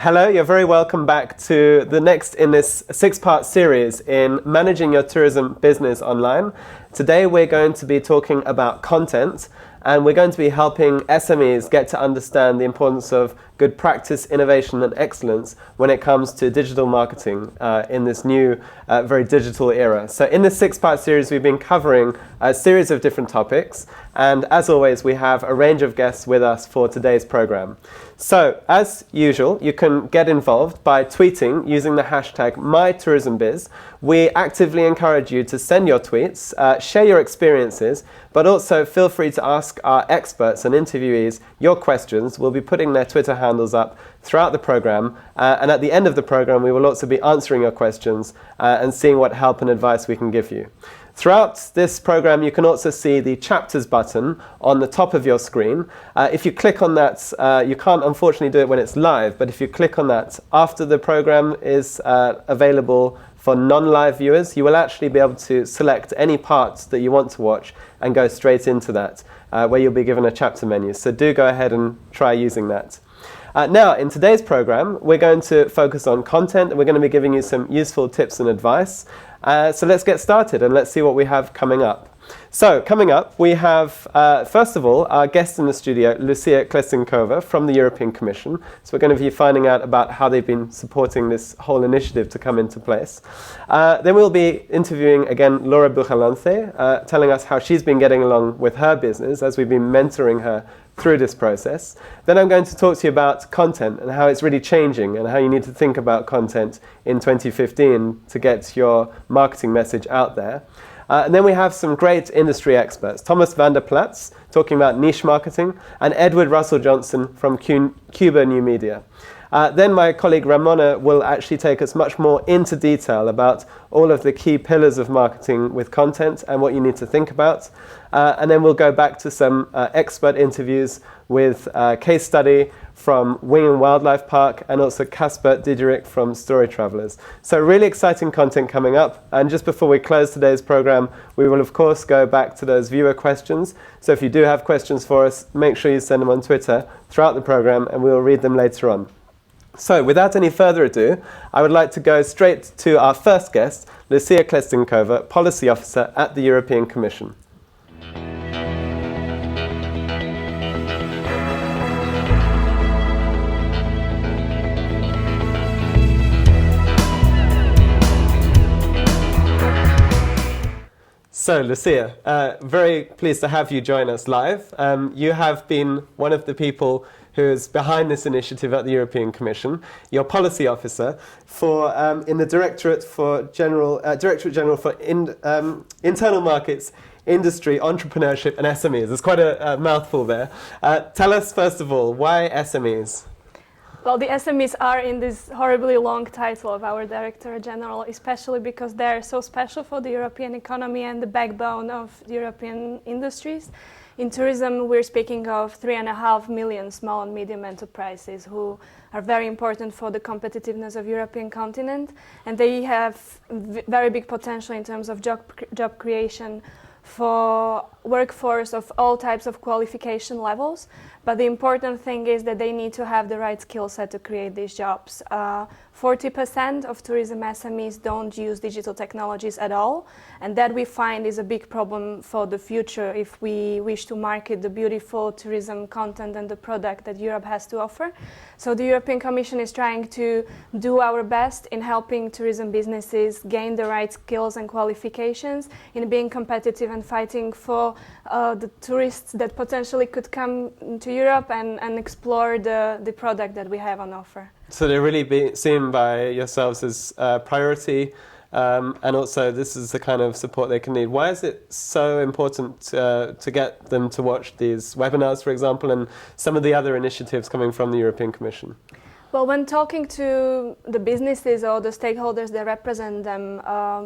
Hello, you're very welcome back to the next in this 6-part series in managing your tourism business online. Today we're going to be talking about content, and we're going to be helping SMEs get to understand the importance of good practice, innovation and excellence when it comes to digital marketing in this new, very digital era. So in this 6-part series we've been covering a series of different topics, and as always we have a range of guests with us for today's program. So as usual, you can get involved by tweeting using the hashtag #MyTourismBiz. We actively encourage you to send your tweets, share your experiences, but also feel free to ask our experts and interviewees your questions. We'll be putting their Twitter handles up throughout the program, and at the end of the program we will also be answering your questions and seeing what help and advice we can give you. Throughout this program you can also see the chapters button on the top of your screen. If you click on that, you can't unfortunately do it when it's live, but if you click on that after the program is available for non-live viewers, you will actually be able to select any parts that you want to watch and go straight into that, where you'll be given a chapter menu. So do go ahead and try using that. Now, in today's program, we're going to focus on content, and we're going to be giving you some useful tips and advice. So let's get started and let's see what we have coming up. So, coming up, we have, first of all, our guest in the studio, Lucia Klestincova from the European Commission. So we're going to be finding out about how they've been supporting this whole initiative to come into place. Then we'll be interviewing, again, Laura Bujalance, telling us how she's been getting along with her business as we've been mentoring her through this process. Then I'm going to talk to you about content and how it's really changing and how you need to think about content in 2015 to get your marketing message out there. And then we have some great industry experts, Tomas Vanderplaetse talking about niche marketing, and Edward Russell Johnson from Quba New Media. Then my colleague Ramona will actually take us much more into detail about all of the key pillars of marketing with content and what you need to think about. And then we'll go back to some expert interviews with a case study from Wingham Wildlife Park and also Caspar, Diederik from StoryTravelers. So really exciting content coming up. And just before we close today's program, we will of course go back to those viewer questions. So if you do have questions for us, make sure you send them on Twitter throughout the program and we'll read them later on. So without any further ado, I would like to go straight to our first guest, Lucia Klestincova, Policy Officer at the European Commission. So, Lucia, very pleased to have you join us live. You have been one of the people who is behind this initiative at the European Commission. You're Policy Officer for in the Directorate General for Internal Markets, Industry, Entrepreneurship and SMEs. There's quite a mouthful there. Tell us, first of all, why SMEs? Well, the SMEs are in this horribly long title of our Director General, especially because they're so special for the European economy and the backbone of the European industries. In tourism, we're speaking of 3.5 million small and medium enterprises who are very important for the competitiveness of European continent, and they have very big potential in terms of job creation for workforce of all types of qualification levels. But the important thing is that they need to have the right skill set to create these jobs. 40% of tourism SMEs don't use digital technologies at all, and that we find is a big problem for the future if we wish to market the beautiful tourism content and the product that Europe has to offer. So the European Commission is trying to do our best in helping tourism businesses gain the right skills and qualifications in being competitive and fighting for the tourists that potentially could come to Europe and explore the product that we have on offer. So they're really seen by yourselves as priority, and also this is the kind of support they can need. Why is it so important to get them to watch these webinars, for example, and some of the other initiatives coming from the European Commission? Well, when talking to the businesses or the stakeholders that represent them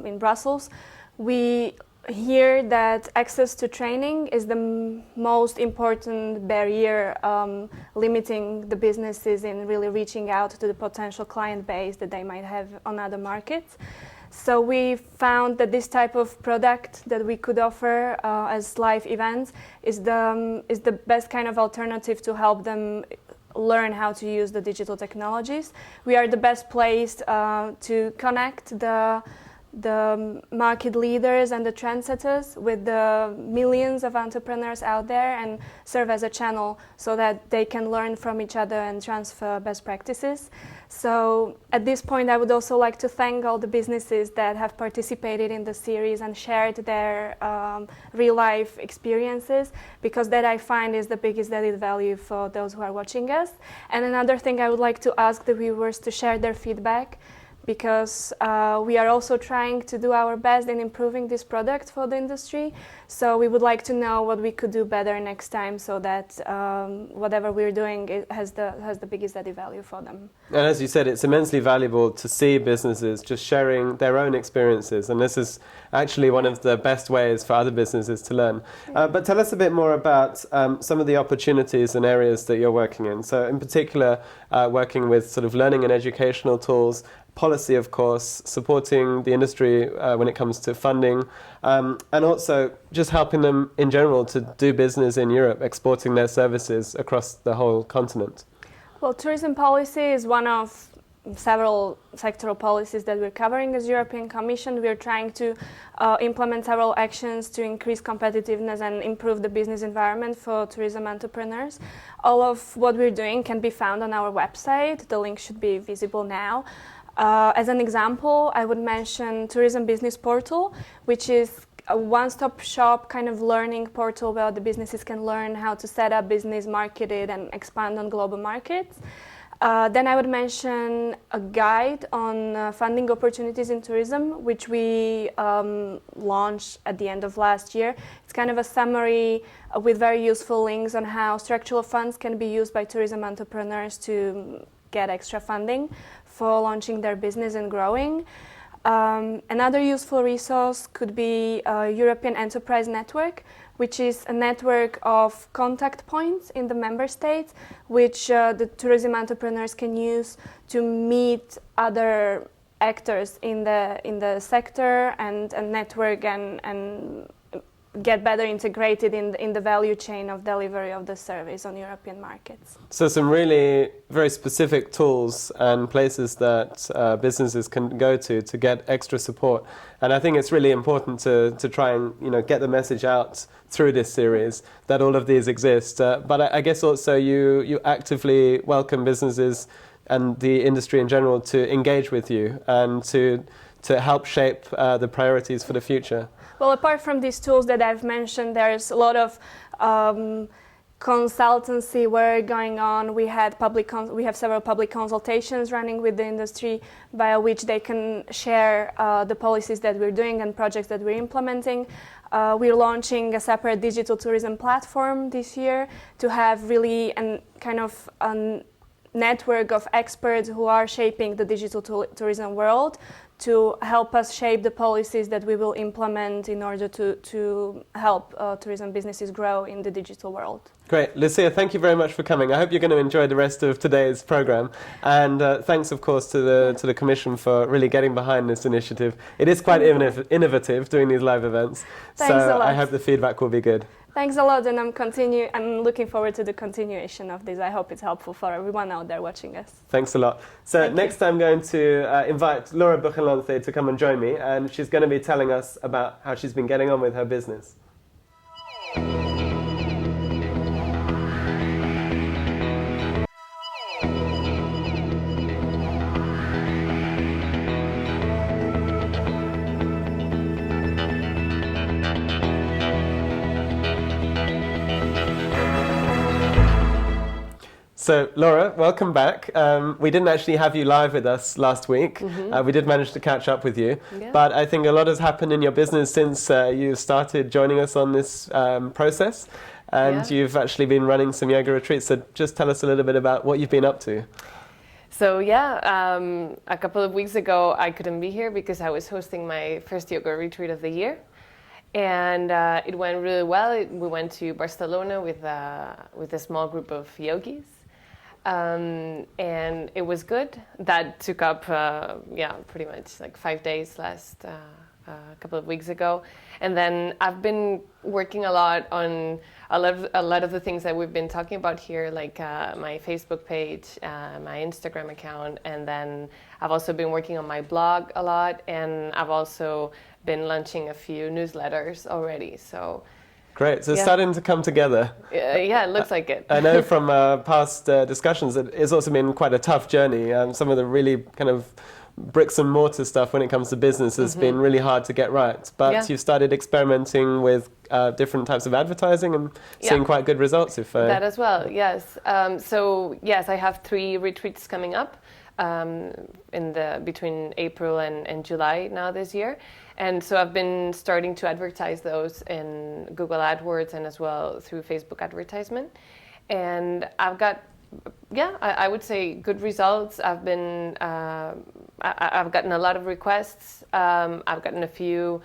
in Brussels, we hear that access to training is the most important barrier limiting the businesses in really reaching out to the potential client base that they might have on other markets. So we found that this type of product that we could offer as live events is the best kind of alternative to help them learn how to use the digital technologies. We are the best placed to connect the market leaders and the trendsetters with the millions of entrepreneurs out there and serve as a channel so that they can learn from each other and transfer best practices. So at this point, I would also like to thank all the businesses that have participated in the series and shared their real-life experiences, because that I find is the biggest added value for those who are watching us. And another thing, I would like to ask the viewers to share their feedback, because we are also trying to do our best in improving this product for the industry. So we would like to know what we could do better next time, so that whatever we're doing has the biggest added value for them. And as you said, it's immensely valuable to see businesses just sharing their own experiences, and this is actually one of the best ways for other businesses to learn. But tell us a bit more about some of the opportunities and areas that you're working in. So in particular, working with sort of learning and educational tools, policy, of course, supporting the industry when it comes to funding, and also just helping them in general to do business in Europe, exporting their services across the whole continent. Well, tourism policy is one of several sectoral policies that we're covering as European Commission. We're trying to implement several actions to increase competitiveness and improve the business environment for tourism entrepreneurs. All of what we're doing can be found on our website. The link should be visible now. As an example, I would mention Tourism Business Portal, which is a one-stop shop kind of learning portal where the businesses can learn how to set up business, market it, and expand on global markets. Then I would mention a guide on funding opportunities in tourism, which we launched at the end of last year. It's kind of a summary with very useful links on how structural funds can be used by tourism entrepreneurs to get extra funding for launching their business and growing. Another useful resource could be European Enterprise Network, which is a network of contact points in the member states, which the tourism entrepreneurs can use to meet other actors in the sector and network and get better integrated in the value chain of delivery of the service on European markets. So some really very specific tools and places that businesses can go to get extra support. And I think it's really important to try and get the message out through this series that all of these exist. But I guess also you actively welcome businesses and the industry in general to engage with you and to help shape the priorities for the future. Well, apart from these tools that I've mentioned, there's a lot of consultancy work going on. We have several public consultations running with the industry via which they can share the policies that we're doing and projects that we're implementing. We're launching a separate digital tourism platform this year to have really a network of experts who are shaping the digital tourism world to help us shape the policies that we will implement in order to help tourism businesses grow in the digital world. Great. Lucia, thank you very much for coming. I hope you're going to enjoy the rest of today's program. And thanks, of course, to the Commission for really getting behind this initiative. It is quite innovative doing these live events. Thanks a lot. I hope the feedback will be good. Thanks a lot, and I'm looking forward to the continuation of this. I hope it's helpful for everyone out there watching us. Thanks a lot. So next I'm going to invite Laura Bujalance to come and join me, and she's going to be telling us about how she's been getting on with her business. So, Laura, welcome back. We didn't actually have you live with us last week. We did manage to catch up with you. Yeah. But I think a lot has happened in your business since you started joining us on this process. And you've actually been running some yoga retreats. So just tell us a little bit about what you've been up to. So a couple of weeks ago, I couldn't be here because I was hosting my first yoga retreat of the year. And it went really well. We went to Barcelona with a small group of yogis. And it was good. That took up, pretty much like 5 days last a couple of weeks ago. And then I've been working a lot on a lot of the things that we've been talking about here, like my Facebook page, my Instagram account, and then I've also been working on my blog a lot, and I've also been launching a few newsletters already. So great. So it's starting to come together. Yeah, it looks like it. I know from past discussions that it's also been quite a tough journey. Some of the really kind of bricks and mortar stuff when it comes to business has been really hard to get right. But you've started experimenting with different types of advertising and seeing quite good results. That as well, yes. So yes, I have 3 retreats coming up between April and July now this year. And so I've been starting to advertise those in Google AdWords and as well through Facebook advertisement. And I've got, I would say good results. I've gotten a lot of requests. I've gotten a few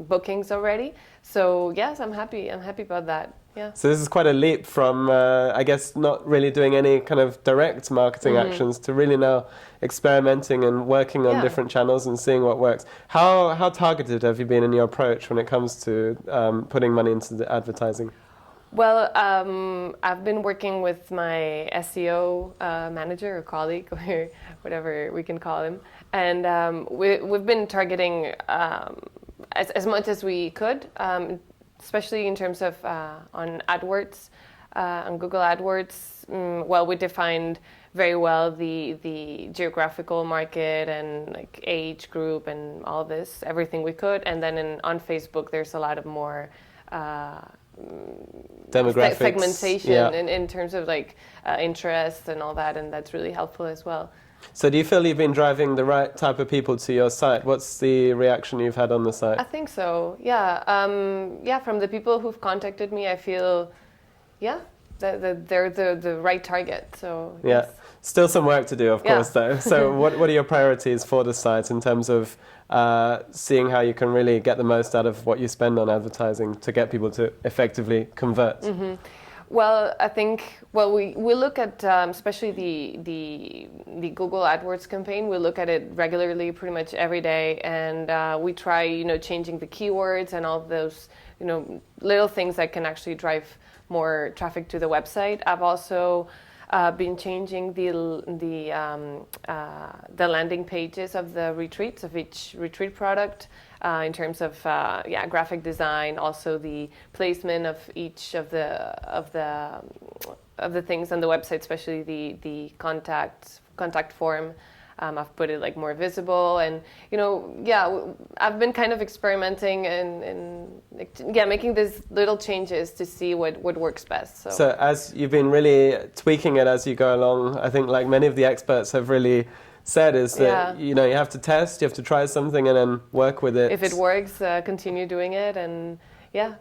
bookings already. So yes, I'm happy. I'm happy about that. Yeah. So this is quite a leap from, I guess, not really doing any kind of direct marketing actions to really now experimenting and working on different channels and seeing what works. How targeted have you been in your approach when it comes to putting money into the advertising? Well, I've been working with my SEO manager or colleague, or whatever we can call him, and we've been targeting as much as we could, especially in terms of on AdWords, on Google AdWords. Well, we defined very well the geographical market and like age group and all this, everything we could, and then on Facebook there's a lot of more demographics, segmentation in terms of like interests and all that, and that's really helpful as well. So do you feel you've been driving the right type of people to your site? What's the reaction you've had on the site? I think so, yeah. From the people who've contacted me, I feel, that they're the right target. So yes. Still some work to do, of course, though. So what are your priorities for the site in terms of seeing how you can really get the most out of what you spend on advertising to get people to effectively convert? Well, I think, we look at, especially the Google AdWords campaign, we look at it regularly, pretty much every day, and we try, changing the keywords and all those, little things that can actually drive more traffic to the website. I've also been changing the landing pages of the retreats, of each retreat product, in terms of graphic design, also the placement of each of the things on the website, especially the contact form. I've put it like more visible, and I've been kind of experimenting and making these little changes to see what works best. So as you've been really tweaking it as you go along, I think like many of the experts have really said is that you have to test, you have to try something and then work with it. If it works, continue doing it, and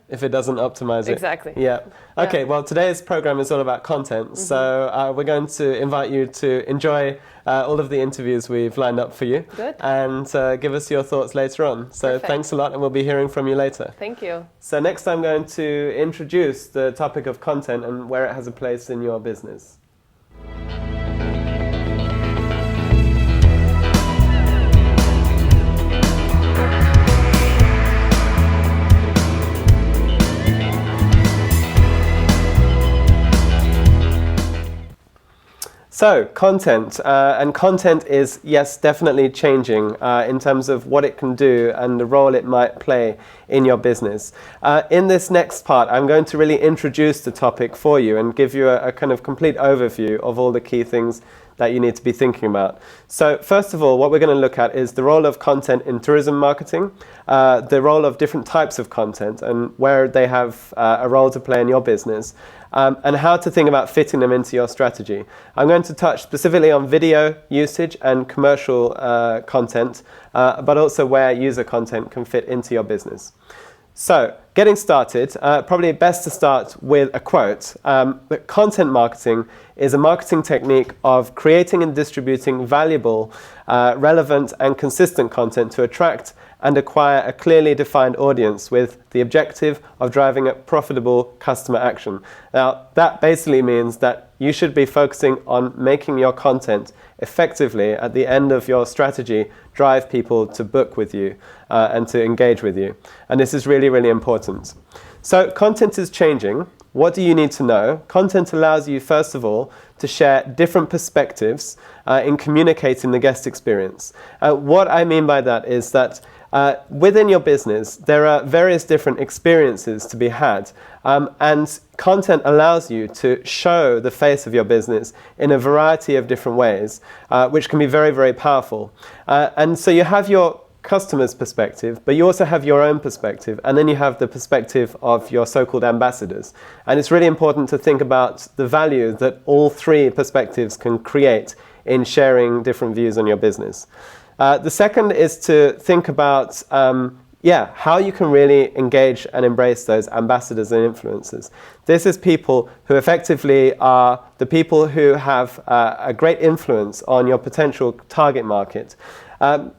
if it doesn't, optimize it. Exactly. Okay, well, today's program is all about content. So we're going to invite you to enjoy all of the interviews we've lined up for you. Good. And give us your thoughts later on. So Perfect. Thanks a lot, and we'll be hearing from you later. Thank you. So next I'm going to introduce the topic of content and where it has a place in your business. So, content, and content is, yes, definitely changing in terms of what it can do and the role it might play in your business. In this next part, I'm going to really introduce the topic for you and give you a kind of complete overview of all the key things that you need to be thinking about. So first of all, what we're going to look at is the role of content in tourism marketing, the role of different types of content and where they have a role to play in your business, and how to think about fitting them into your strategy. I'm going to touch specifically on video usage and commercial content, but also where user content can fit into your business. So, getting started, probably best to start with a quote. That content marketing is a marketing technique of creating and distributing valuable, relevant and consistent content to attract and acquire a clearly defined audience with the objective of driving a profitable customer action. Now, that basically means that you should be focusing on making your content effectively at the end of your strategy drive people to book with you and to engage with you. And this is really, really important. So content is changing. What do you need to know? Content allows you, first of all, to share different perspectives in communicating the guest experience. What I mean by that is that within your business, there are various different experiences to be had, and content allows you to show the face of your business in a variety of different ways, which can be very, very powerful. And so you have your customer's perspective, but you also have your own perspective, and then you have the perspective of your so-called ambassadors. And it's really important to think about the value that all three perspectives can create in sharing different views on your business. The second is to think about how you can really engage and embrace those ambassadors and influencers. This is people who effectively are the people who have a great influence on your potential target market.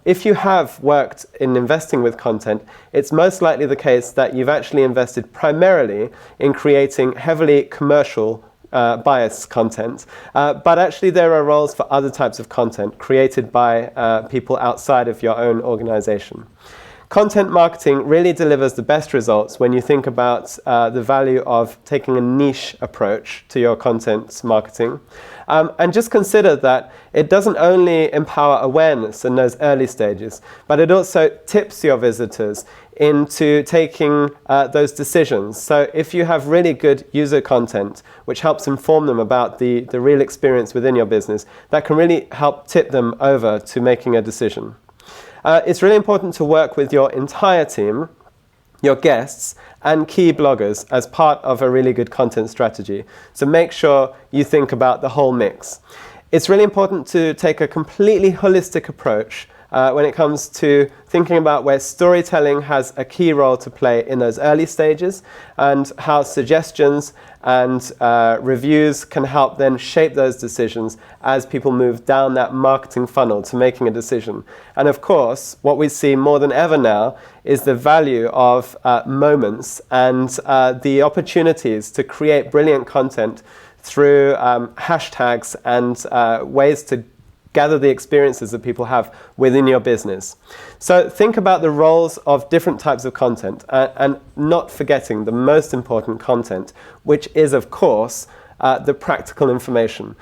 If you have worked in investing with content, it's most likely the case that you've actually invested primarily in creating heavily commercial bias content, but actually there are roles for other types of content created by people outside of your own organization. Content marketing really delivers the best results when you think about the value of taking a niche approach to your content marketing. And just consider that it doesn't only empower awareness in those early stages, but it also tips your visitors into taking those decisions. So if you have really good user content, which helps inform them about the real experience within your business, that can really help tip them over to making a decision. It's really important to work with your entire team, your guests, and key bloggers as part of a really good content strategy. So make sure you think about the whole mix. It's really important to take a completely holistic approach when it comes to thinking about where storytelling has a key role to play in those early stages, and how suggestions and reviews can help then shape those decisions as people move down that marketing funnel to making a decision. And of course, what we see more than ever now is the value of moments and the opportunities to create brilliant content through hashtags and ways to gather the experiences that people have within your business. So think about the roles of different types of content and not forgetting the most important content, which is, of course, the practical information.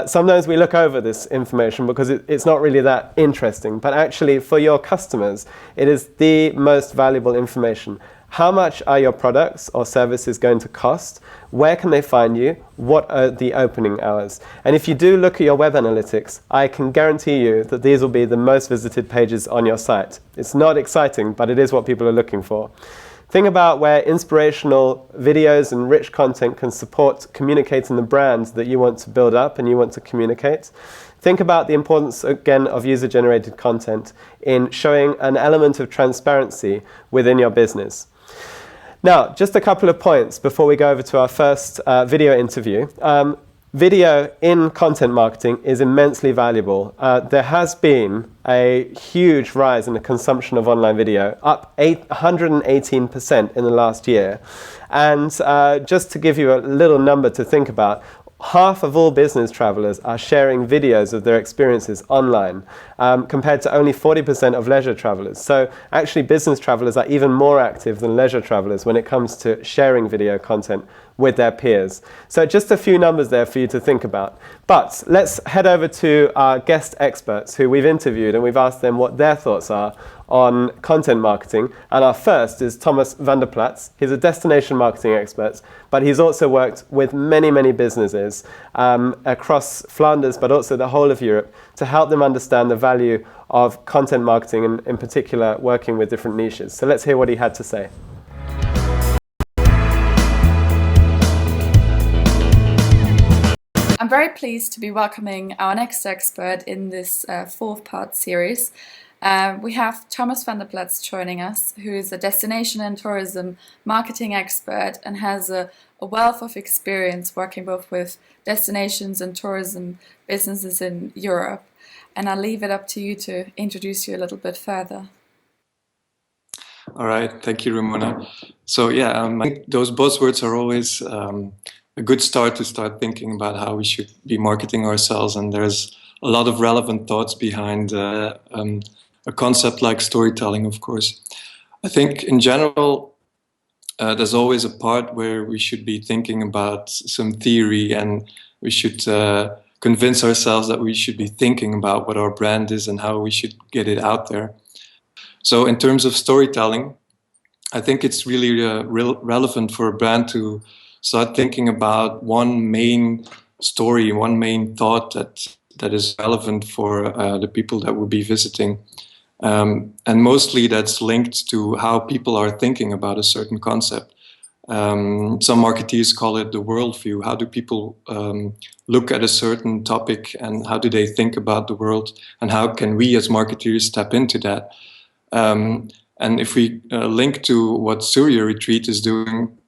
Sometimes we look over this information because it's not really that interesting, but actually for your customers, it is the most valuable information. How much are your products or services going to cost? Where can they find you? What are the opening hours? And if you do look at your web analytics, I can guarantee you that these will be the most visited pages on your site. It's not exciting, but it is what people are looking for. Think about where inspirational videos and rich content can support communicating the brand that you want to build up and you want to communicate. Think about the importance, again, of user-generated content in showing an element of transparency within your business. Now, just a couple of points before we go over to our first video interview. Video in content marketing is immensely valuable. There has been a huge rise in the consumption of online video, up 118% in the last year. And just to give you a little number to think about, half of all business travelers are sharing videos of their experiences online, compared to only 40% of leisure travelers. So actually business travelers are even more active than leisure travelers when it comes to sharing video content with their peers. So just a few numbers there for you to think about. But let's head over to our guest experts who we've interviewed, and we've asked them what their thoughts are on content marketing. And our first is Tomas Vanderplaetse. He's a destination marketing expert, but he's also worked with many, many businesses across Flanders, but also the whole of Europe, to help them understand the value of content marketing, and in particular working with different niches. So let's hear what he had to say. I'm very pleased to be welcoming our next expert in this fourth part series. We have Thomas Vanderplaetse joining us, who is a destination and tourism marketing expert and has a wealth of experience working both with destinations and tourism businesses in Europe. And I'll leave it up to you to introduce you a little bit further. All right, thank you, Ramona. So I think those buzzwords are always a good start to start thinking about how we should be marketing ourselves, and there's a lot of relevant thoughts behind a concept like storytelling, of course. I think in general, there's always a part where we should be thinking about some theory, and we should convince ourselves that we should be thinking about what our brand is and how we should get it out there. So in terms of storytelling, I think it's really relevant for a brand to start thinking about one main story, one main thought that is relevant for the people that will be visiting. And mostly that's linked to how people are thinking about a certain concept. Some marketeers call it the worldview. How do people look at a certain topic, and how do they think about the world, and how can we as marketeers tap into that? And if we link to what Surya Retreat is doing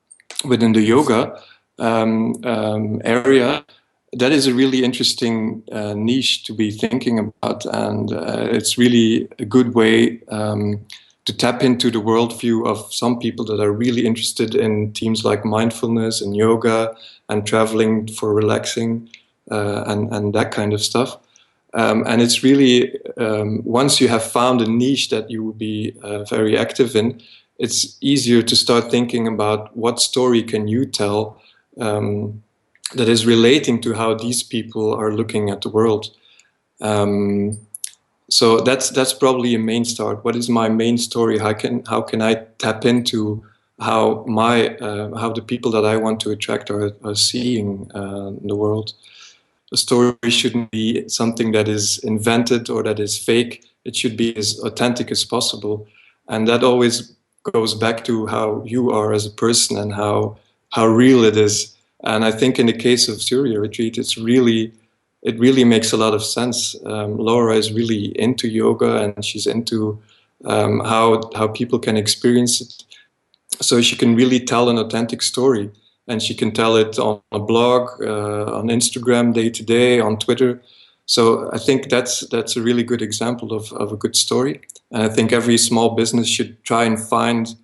within the yoga area, that is a really interesting niche to be thinking about, and it's really a good way to tap into the worldview of some people that are really interested in themes like mindfulness and yoga and traveling for relaxing and that kind of stuff. And it's really, once you have found a niche that you will be very active in, it's easier to start thinking about what story can you tell that is relating to how these people are looking at the world. So that's probably a main start. What is my main story? How can I tap into how the people that I want to attract are seeing the world? A story shouldn't be something that is invented or that is fake. It should be as authentic as possible. And that always goes back to how you are as a person and how real it is. And I think in the case of Surya Retreat, it really makes a lot of sense. Laura is really into yoga, and she's into how people can experience it. So she can really tell an authentic story. And she can tell it on a blog, on Instagram, day to day, on Twitter. So I think that's a really good example of a good story. And I think every small business should try and find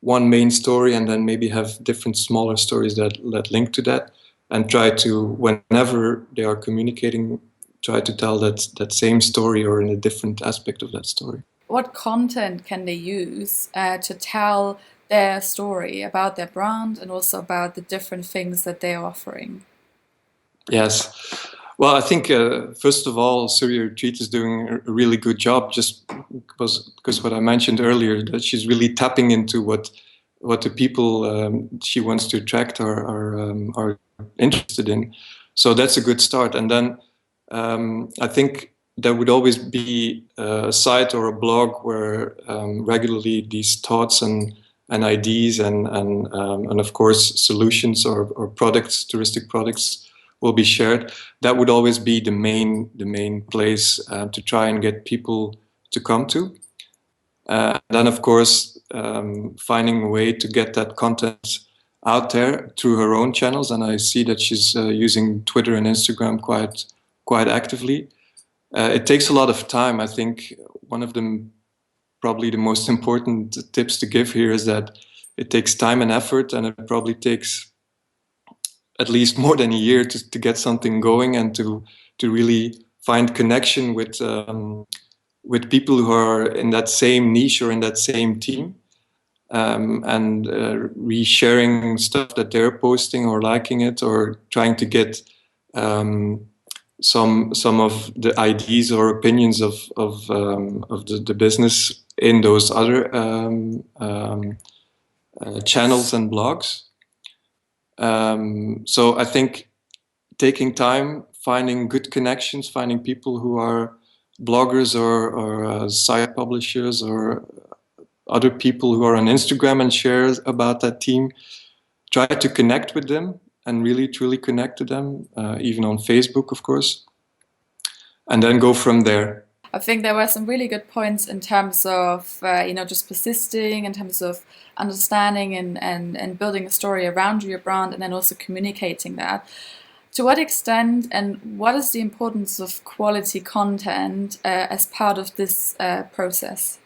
one main story, and then maybe have different smaller stories that link to that, and try to, whenever they are communicating, try to tell that same story or in a different aspect of that story. What content can they use to tell their story about their brand and also about the different things that they're offering? Yes. Well, I think, first of all, Surya Retreat is doing a really good job, just because what I mentioned earlier, that she's really tapping into what the people she wants to attract are interested in. So that's a good start. And then I think there would always be a site or a blog where regularly these thoughts and ideas and of course solutions or products, touristic products, will be shared. That would always be the main place to try and get people to come to. Then of course finding a way to get that content out there through her own channels, and I see that she's using Twitter and Instagram quite actively. It takes a lot of time. I think one of them, probably the most important tips to give here, is that it takes time and effort, and it probably takes at least more than a year to get something going and to really find connection with people who are in that same niche or in that same team, and resharing stuff that they're posting or liking it, or trying to get some of the ideas or opinions of the business in those other channels and blogs. So I think taking time, finding good connections, finding people who are bloggers or site publishers or other people who are on Instagram and share about that team, try to connect with them and really truly connect to them, even on Facebook, of course, and then go from there. I think there were some really good points in terms of, just persisting, in terms of understanding and building a story around your brand, and then also communicating that. To what extent and what is the importance of quality content as part of this process?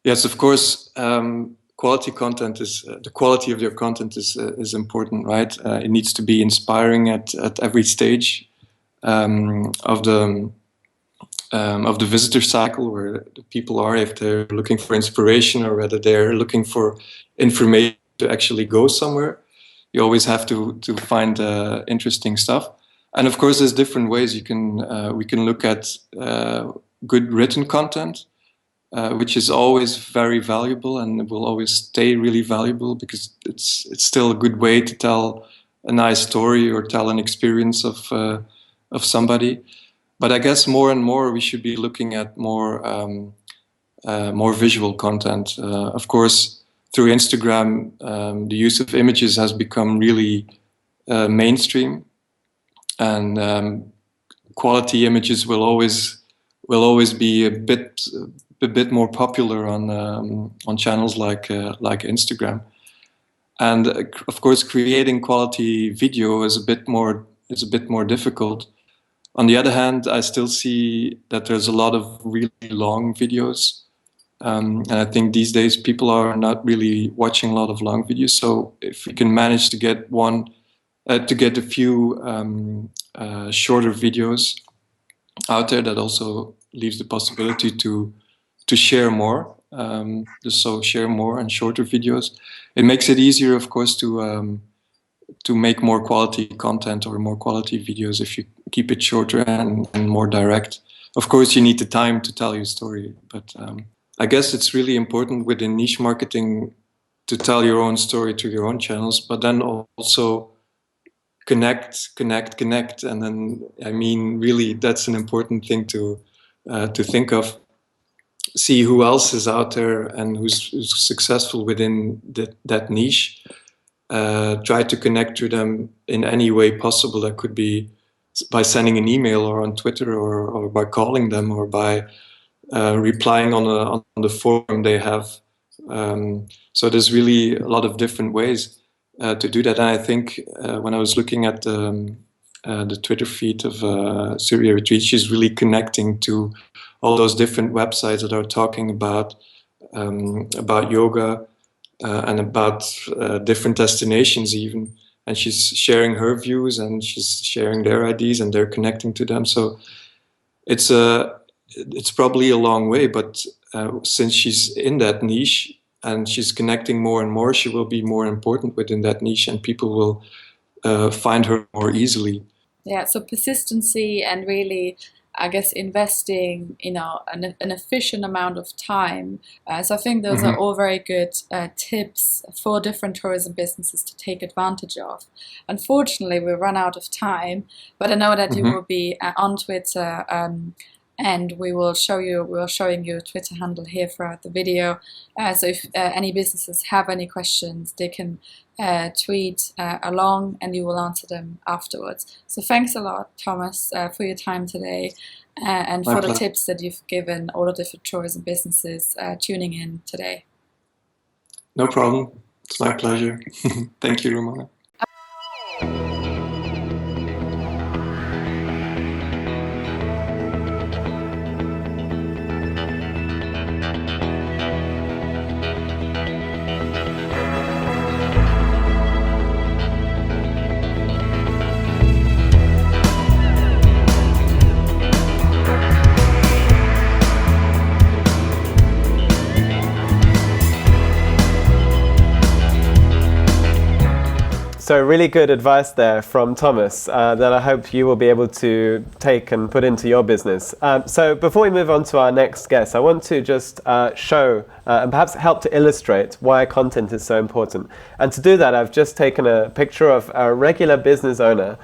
Yes, of course. Quality content is the quality of your content is important, right? It needs to be inspiring at every stage of the visitor cycle, where the people are, if they're looking for inspiration or whether they're looking for information to actually go somewhere. You always have to find interesting stuff, and of course, there's different ways we can look at good written content, which is always very valuable and it will always stay really valuable because it's still a good way to tell a nice story or tell an experience of somebody. But I guess more and more we should be looking at more visual content. Of course, through Instagram, the use of images has become really mainstream, and quality images will always be a bit more popular on channels like Instagram. And of course, creating quality video is a bit more difficult. On the other hand, I still see that there's a lot of really long videos. And I think these days people are not really watching a lot of long videos. So if we can manage to get a few shorter videos out there, that also leaves the possibility to share more. So share more and shorter videos. It makes it easier, of course, to make more quality content or more quality videos if you keep it shorter and more direct. Of course, you need the time to tell your story, but I guess it's really important within niche marketing to tell your own story to your own channels, but then also connect. And then, I mean, really, that's an important thing to think of. See who else is out there and who's successful within that niche. Try to connect to them in any way possible. That could be by sending an email or on Twitter or by calling them or by replying on the forum they have. So there's really a lot of different ways to do that. And I think when I was looking at the Twitter feed of Surya Retreat, she's really connecting to all those different websites that are talking about yoga and about different destinations even. And she's sharing her views and she's sharing their ideas and they're connecting to them. So it's probably a long way, but since she's in that niche and she's connecting more and more, she will be more important within that niche and people will find her more easily. Yeah, so persistency and really, I guess, investing, an efficient amount of time. So I think those are all very good tips for different tourism businesses to take advantage of. Unfortunately, we run out of time, but I know that you will be on Twitter, and we're showing you a Twitter handle here throughout the video. So if any businesses have any questions, they can tweet along and you will answer them afterwards. So thanks a lot, Thomas, for your time today and for the tips that you've given all the different tourism businesses tuning in today. No problem. It's my pleasure. Thank you, Ramona. So really good advice there from Thomas that I hope you will be able to take and put into your business. So before we move on to our next guest, I want to just show and perhaps help to illustrate why content is so important. And to do that, I've just taken a picture of a regular business owner.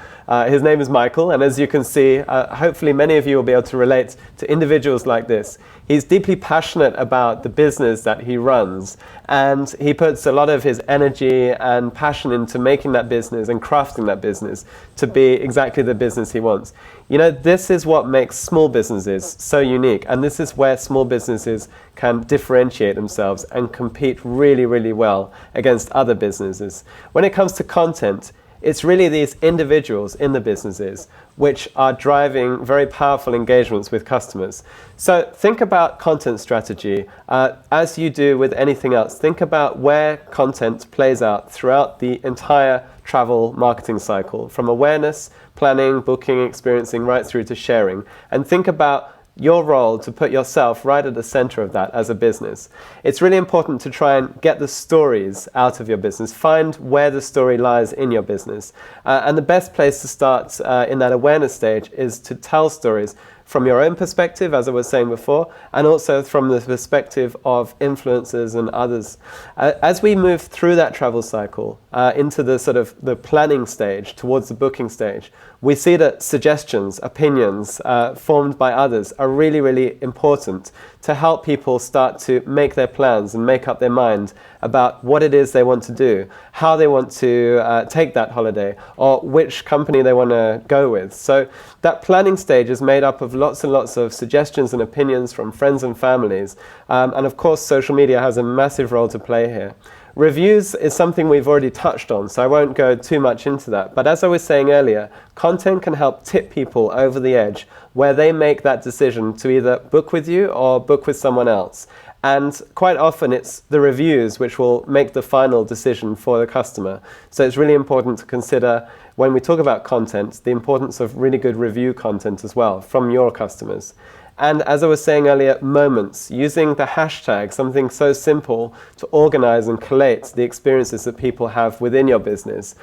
His name is Michael, and as you can see, hopefully many of you will be able to relate to individuals like this. He's deeply passionate about the business that he runs, and he puts a lot of his energy and passion into making that business and crafting that business to be exactly the business he wants. You know, this is what makes small businesses so unique, and this is where small businesses can differentiate themselves and compete really, really well against other businesses. When it comes to content, it's really these individuals in the businesses which are driving very powerful engagements with customers. So think about content strategy. As you do with anything else, think about where content plays out throughout the entire travel marketing cycle, from awareness, planning, booking, experiencing, right through to sharing. And think about your role to put yourself right at the center of that as a business. It's really important to try and get the stories out of your business, find where the story lies in your business. And the best place to start in that awareness stage is to tell stories from your own perspective, as I was saying before, and also from the perspective of influencers and others. As we move through that travel cycle into the sort of the planning stage towards the booking stage, we see that suggestions, opinions formed by others are really, really important to help people start to make their plans and make up their mind about what it is they want to do, how they want to take that holiday, or which company they want to go with. So that planning stage is made up of lots and lots of suggestions and opinions from friends and families. And of course, social media has a massive role to play here. Reviews is something we've already touched on, so I won't go too much into that. But as I was saying earlier, content can help tip people over the edge where they make that decision to either book with you or book with someone else. And quite often it's the reviews which will make the final decision for the customer. So it's really important to consider, when we talk about content, the importance of really good review content as well from your customers. And as I was saying earlier, moments, using the hashtag, something so simple to organize and collate the experiences that people have within your business.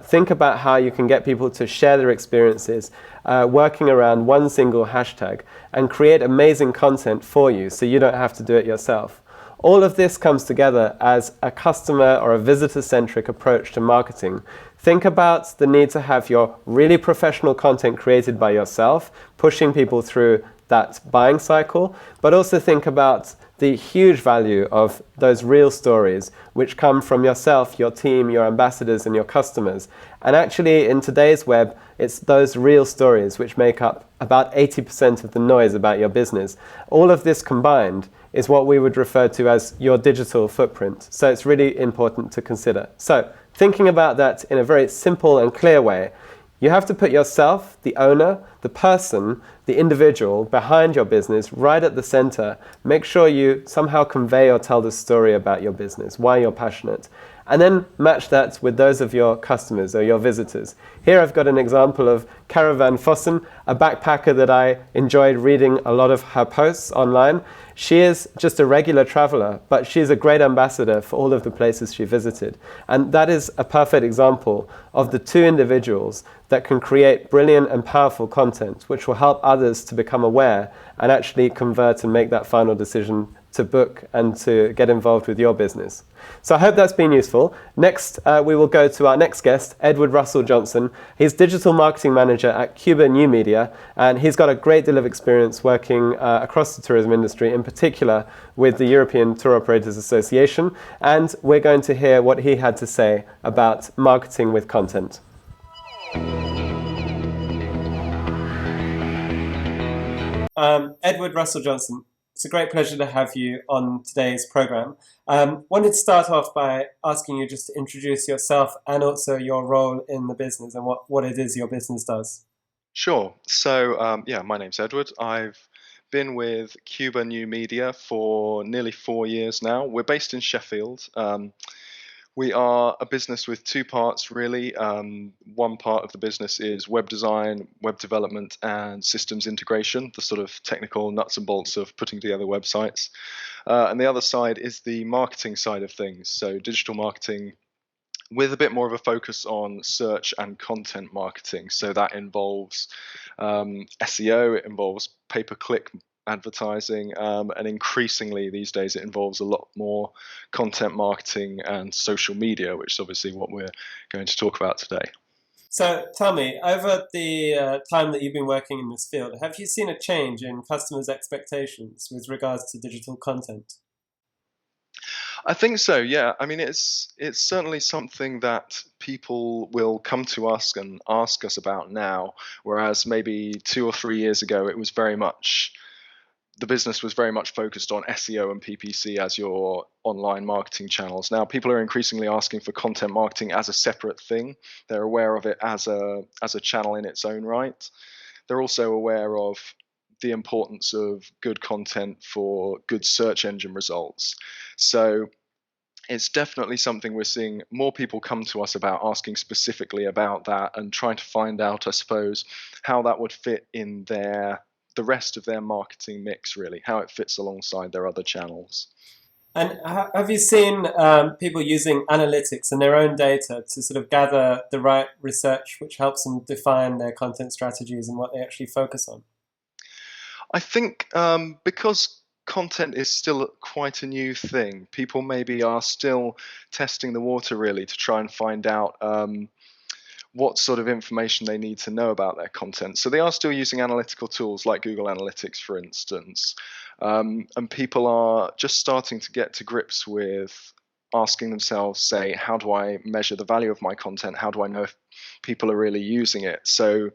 Think about how you can get people to share their experiences, working around one single hashtag, and create amazing content for you so you don't have to do it yourself. All of this comes together as a customer or a visitor-centric approach to marketing. Think about the need to have your really professional content created by yourself, pushing people through that buying cycle, but also think about the huge value of those real stories which come from yourself, your team, your ambassadors, and your customers. And actually, in today's web, it's those real stories which make up about 80% of the noise about your business. All of this combined is what we would refer to as your digital footprint. So it's really important to consider. So thinking about that in a very simple and clear way, you have to put yourself, the owner, the person, the individual behind your business right at the center. Make sure you somehow convey or tell the story about your business, why you're passionate. And then match that with those of your customers or your visitors. Here I've got an example of Caravan Fossen, a backpacker that I enjoyed reading a lot of her posts online. She is just a regular traveler, but she's a great ambassador for all of the places she visited. And that is a perfect example of the two individuals that can create brilliant and powerful content, which will help others to become aware and actually convert and make that final decision to book and to get involved with your business. So I hope that's been useful. Next, we will go to our next guest, Edward Russell Johnson. He's Digital Marketing Manager at Quba New Media, and he's got a great deal of experience working across the tourism industry, in particular with the European Tour Operators Association, and we're going to hear what he had to say about marketing with content. Edward Russell Johnson, it's a great pleasure to have you on today's program. Wanted to start off by asking you just to introduce yourself and also your role in the business and what it is your business does. Sure. So, my name's Edward. I've been with Quba New Media for nearly 4 years now. We're based in Sheffield. We are a business with two parts, really. One part of the business is web design, web development, and systems integration, the sort of technical nuts and bolts of putting together websites. And the other side is the marketing side of things, so digital marketing with a bit more of a focus on search and content marketing. So that involves SEO, it involves pay-per-click advertising, and increasingly these days it involves a lot more content marketing and social media, which is obviously what we're going to talk about today. So tell me, over the time that you've been working in this field, have you seen a change in customers' expectations with regards to digital content? I think so, yeah. I mean, it's certainly something that people will come to us and ask us about now, whereas maybe 2 or 3 years ago, it was very much the business was very much focused on SEO and PPC as your online marketing channels. Now, people are increasingly asking for content marketing as a separate thing. They're aware of it as a channel in its own right. They're also aware of the importance of good content for good search engine results. So it's definitely something we're seeing more people come to us about, asking specifically about that and trying to find out, I suppose, how that would fit in the rest of their marketing mix, really, how it fits alongside their other channels. And have you seen people using analytics and their own data to sort of gather the right research which helps them define their content strategies and what they actually focus on? I think because content is still quite a new thing, people maybe are still testing the water really to try and find out what sort of information they need to know about their content. So they are still using analytical tools like Google Analytics, for instance. And people are just starting to get to grips with asking themselves, say, how do I measure the value of my content? How do I know if people are really using it? So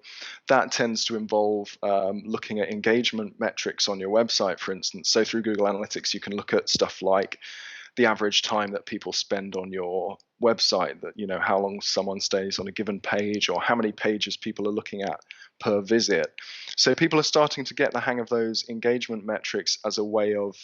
that tends to involve looking at engagement metrics on your website, for instance. So through Google Analytics, you can look at stuff like the average time that people spend on your website, that, you know, how long someone stays on a given page or how many pages people are looking at per visit. So people are starting to get the hang of those engagement metrics as a way of,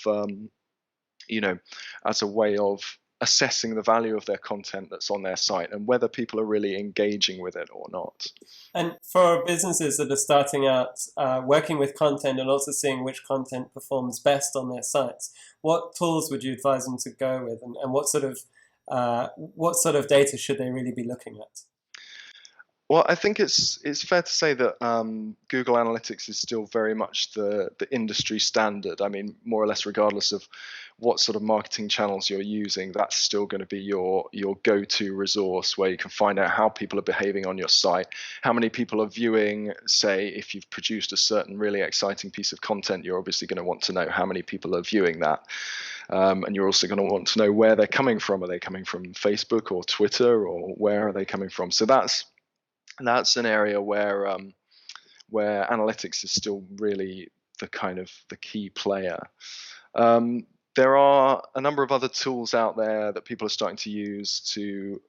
assessing the value of their content that's on their site and whether people are really engaging with it or not. And for businesses that are starting out working with content and also seeing which content performs best on their sites, what tools would you advise them to go with, and what sort of data should they really be looking at? Well, I think it's fair to say that Google Analytics is still very much the industry standard. I mean, more or less, regardless of what sort of marketing channels you're using, that's still going to be your go-to resource where you can find out how people are behaving on your site, how many people are viewing. Say, if you've produced a certain really exciting piece of content, you're obviously going to want to know how many people are viewing that. And you're also going to want to know where they're coming from. Are they coming from Facebook or Twitter, or where are they coming from? So that's an area where analytics is still really the key player. There are a number of other tools out there that people are starting to use to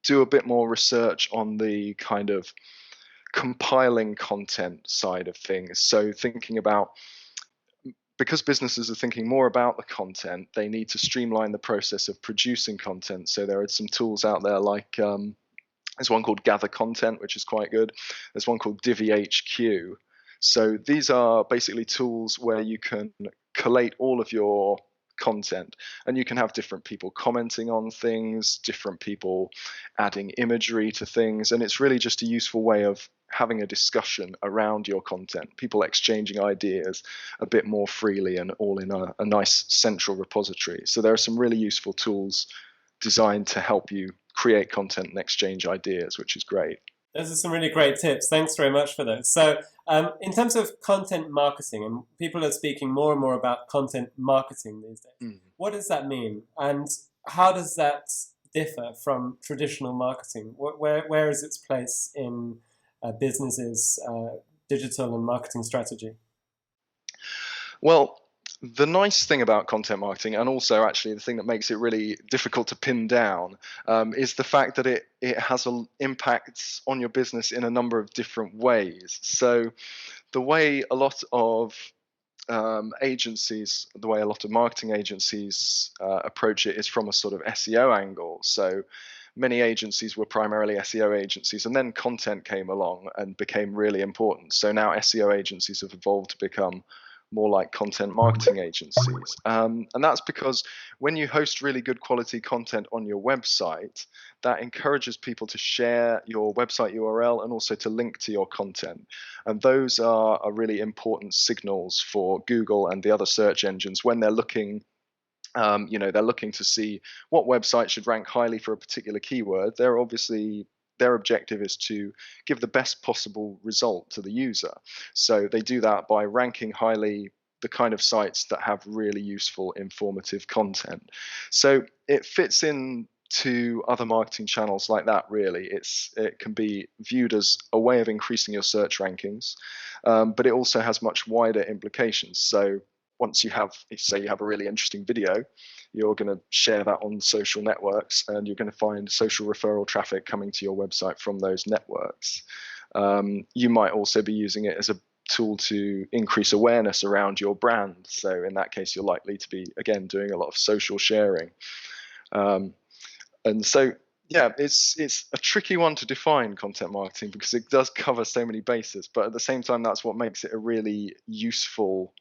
do a bit more research on the kind of compiling content side of things. So thinking about, because businesses are thinking more about the content, they need to streamline the process of producing content. So there are some tools out there like there's one called Gather Content, which is quite good. There's one called Divi HQ. So these are basically tools where you can collate all of your content, and you can have different people commenting on things, different people adding imagery to things, and it's really just a useful way of having a discussion around your content, people exchanging ideas a bit more freely and all in a nice central repository. So there are some really useful tools designed to help you create content and exchange ideas, which is great. Those are some really great tips. Thanks very much for those. So in terms of content marketing, and people are speaking more and more about content marketing these days, what does that mean? And how does that differ from traditional marketing? Where is its place in businesses' digital and marketing strategy? Well, the nice thing about content marketing, and also actually the thing that makes it really difficult to pin down, is the fact that it has impacts on your business in a number of different ways. So the way a lot of agencies, the way a lot of marketing agencies approach it is from a sort of SEO angle. So many agencies were primarily SEO agencies, and then content came along and became really important. So now SEO agencies have evolved to become more like content marketing agencies. And that's because when you host really good quality content on your website, that encourages people to share your website URL and also to link to your content. And those are really important signals for Google and the other search engines when they're looking they're looking to see what website should rank highly for a particular keyword. Their objective is to give the best possible result to the user. So they do that by ranking highly the kind of sites that have really useful, informative content. So it fits in to other marketing channels like that. Really, it can be viewed as a way of increasing your search rankings, but it also has much wider implications. So once you have, say you have a really interesting video, you're going to share that on social networks, and you're going to find social referral traffic coming to your website from those networks. You might also be using it as a tool to increase awareness around your brand. So in that case, you're likely to be, again, doing a lot of social sharing. And so, yeah, it's a tricky one to define, content marketing, because it does cover so many bases. But at the same time, that's what makes it a really useful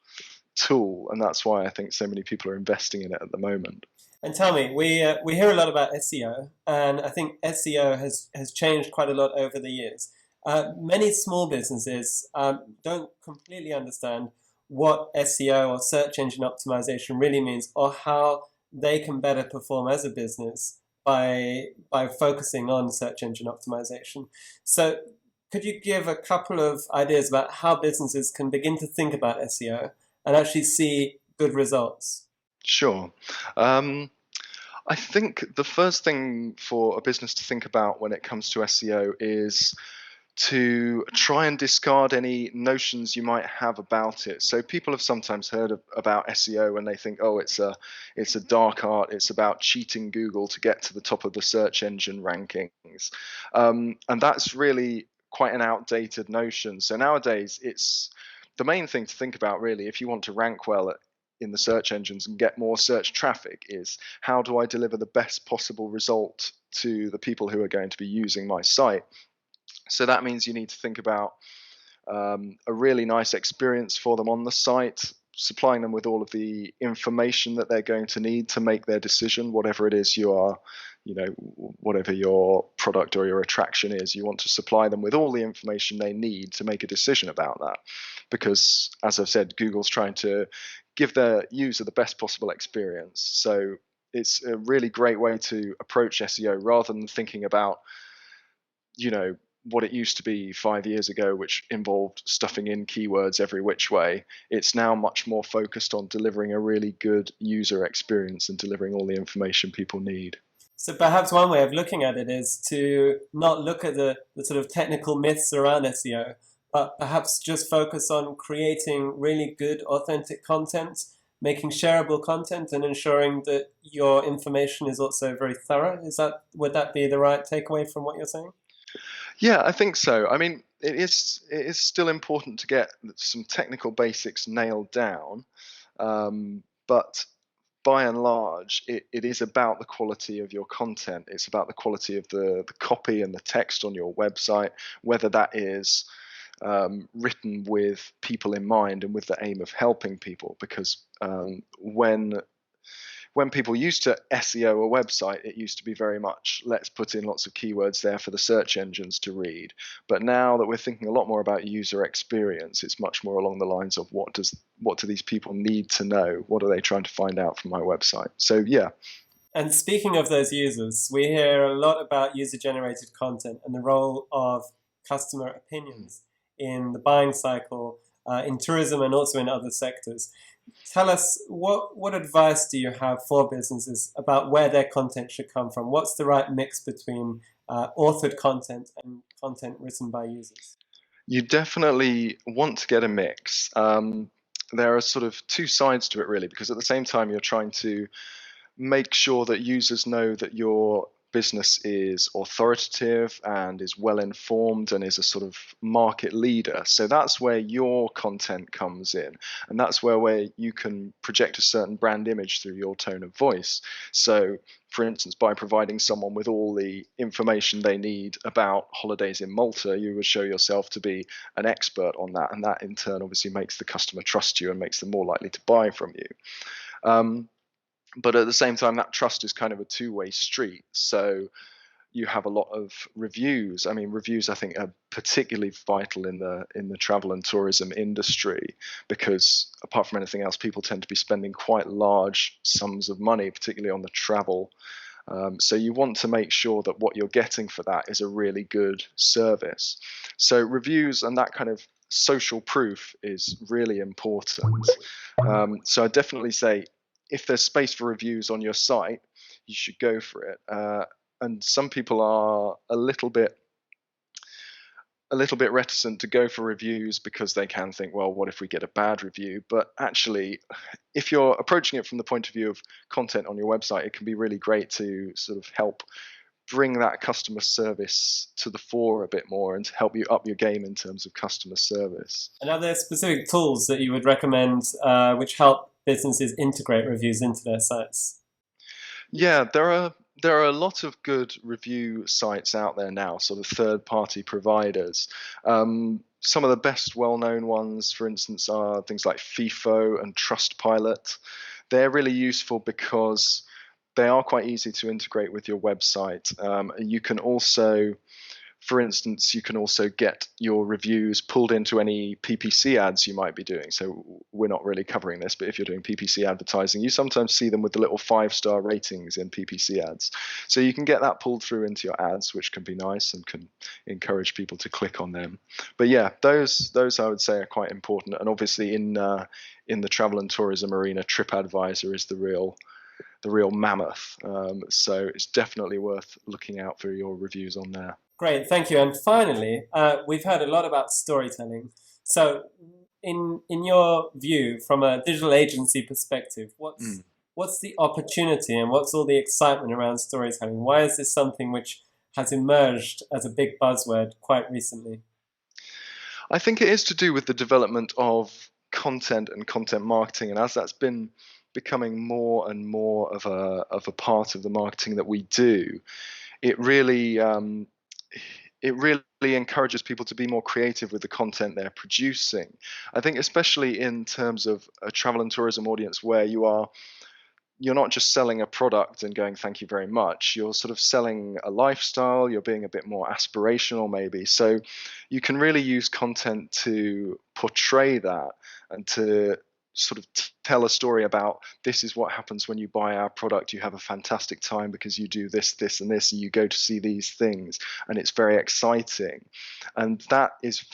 tool, and that's why I think so many people are investing in it at the moment. And tell me, we hear a lot about SEO, and I think SEO has changed quite a lot over the years. Many small businesses don't completely understand what SEO or search engine optimization really means, or how they can better perform as a business by focusing on search engine optimization. So could you give a couple of ideas about how businesses can begin to think about SEO and actually see good results? Sure. I think the first thing for a business to think about when it comes to SEO is to try and discard any notions you might have about it. So people have sometimes heard about SEO and they think, oh, it's a dark art. It's about cheating Google to get to the top of the search engine rankings. And that's really quite an outdated notion. So nowadays, it's the main thing to think about, really, if you want to rank well in the search engines and get more search traffic, is how do I deliver the best possible result to the people who are going to be using my site? So that means you need to think about a really nice experience for them on the site, supplying them with all of the information that they're going to need to make their decision, whatever it is you are, whatever your product or your attraction is. You want to supply them with all the information they need to make a decision about that. Because, as I've said, Google's trying to give their user the best possible experience. So it's a really great way to approach SEO, rather than thinking about, what it used to be 5 years ago, which involved stuffing in keywords every which way. It's now much more focused on delivering a really good user experience and delivering all the information people need. So perhaps one way of looking at it is to not look at the sort of technical myths around SEO, but perhaps just focus on creating really good, authentic content, making shareable content, and ensuring that your information is also very thorough. Would that be the right takeaway from what you're saying? Yeah, I think so. I mean, it is still important to get some technical basics nailed down, but by and large, it is about the quality of your content. It's about the quality of the copy and the text on your website, whether that is written with people in mind and with the aim of helping people. Because when people used to SEO a website, it used to be very much, let's put in lots of keywords there for the search engines to read. But now that we're thinking a lot more about user experience, it's much more along the lines of what do these people need to know? What are they trying to find out from my website? So, yeah. And speaking of those users, we hear a lot about user-generated content and the role of customer opinions in the buying cycle, in tourism and also in other sectors. Tell us, what advice do you have for businesses about where their content should come from? What's the right mix between authored content and content written by users? You definitely want to get a mix. There are sort of two sides to it, really, because at the same time you're trying to make sure that users know that your business is authoritative and is well informed and is a sort of market leader. So that's where your content comes in, and that's where you can project a certain brand image through your tone of voice. So, for instance, by providing someone with all the information they need about holidays in Malta, you would show yourself to be an expert on that, and that in turn obviously makes the customer trust you and makes them more likely to buy from you. But at the same time, that trust is kind of a two-way street. So you have a lot of reviews. I mean, reviews, I think, are particularly vital in the travel and tourism industry, because apart from anything else, people tend to be spending quite large sums of money, particularly on the travel. So you want to make sure that what you're getting for that is a really good service. So reviews and that kind of social proof is really important. So I definitely say, if there's space for reviews on your site, you should go for it. And some people are a little bit reticent to go for reviews because they can think, well, what if we get a bad review? But actually, if you're approaching it from the point of view of content on your website, it can be really great to sort of help bring that customer service to the fore a bit more and to help you up your game in terms of customer service. And are there specific tools that you would recommend which help businesses integrate reviews into their sites? Yeah, there are a lot of good review sites out there now, sort of third-party providers. Some of the best well-known ones, for instance, are things like FIFO and Trustpilot. They're really useful because they are quite easy to integrate with your website. You can also, for instance, get your reviews pulled into any PPC ads you might be doing. So we're not really covering this, but if you're doing PPC advertising, you sometimes see them with the little 5-star ratings in PPC ads. So you can get that pulled through into your ads, which can be nice and can encourage people to click on them. But yeah, those I would say are quite important. And obviously in the travel and tourism arena, TripAdvisor is the real mammoth. So it's definitely worth looking out for your reviews on there. Great, thank you. And finally, we've heard a lot about storytelling. So in your view, from a digital agency perspective, what's the opportunity and what's all the excitement around storytelling? Why is this something which has emerged as a big buzzword quite recently? I think it is to do with the development of content and content marketing, and as that's been becoming more and more of a part of the marketing that we do, it really encourages people to be more creative with the content they're producing. I think especially in terms of a travel and tourism audience where you're not just selling a product and going, thank you very much. You're sort of selling a lifestyle. You're being a bit more aspirational maybe. So you can really use content to portray that and to sort of tell a story about, this is what happens when you buy our product. You have a fantastic time because you do this, this, and this, and you go to see these things, and it's very exciting. And that is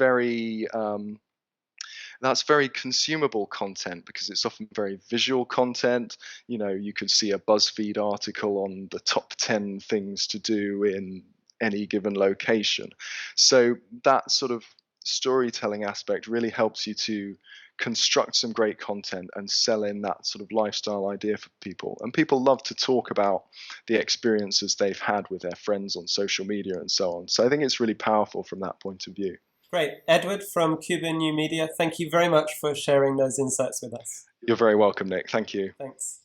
that's very consumable content because it's often very visual content. You know, you could see a BuzzFeed article on the top 10 things to do in any given location. So that sort of storytelling aspect really helps you to construct some great content and sell in that sort of lifestyle idea for people. And people love to talk about the experiences they've had with their friends on social media and so on. So I think it's really powerful from that point of view. Great. Edward from Quba New Media, thank you very much for sharing those insights with us. You're very welcome, Nick. Thank you. Thanks.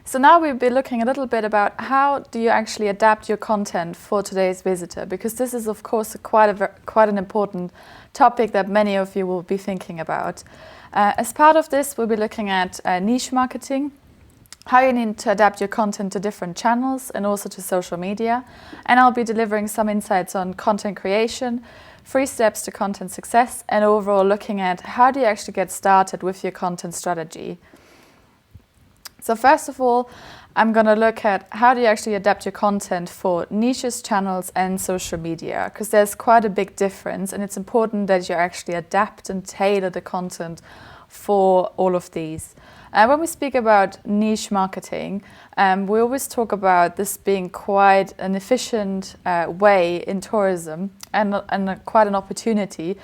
So now we'll be looking a little bit about how do you actually adapt your content for today's visitor, because this is of course quite an important topic that many of you will be thinking about. As part of this, we'll be looking at niche marketing, how you need to adapt your content to different channels and also to social media. And I'll be delivering some insights on content creation, 3 steps to content success, and overall looking at how do you actually get started with your content strategy. So first of all, I'm going to look at how do you actually adapt your content for niches, channels and social media, because there's quite a big difference, and it's important that you actually adapt and tailor the content for all of these. When we speak about niche marketing, we always talk about this being quite an efficient way in tourism and quite an opportunity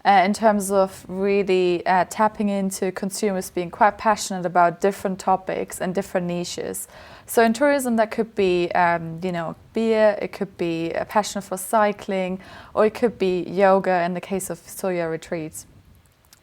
in terms of really tapping into consumers being quite passionate about different topics and different niches. So in tourism, that could be, beer, it could be a passion for cycling, or it could be yoga in the case of Surya retreats.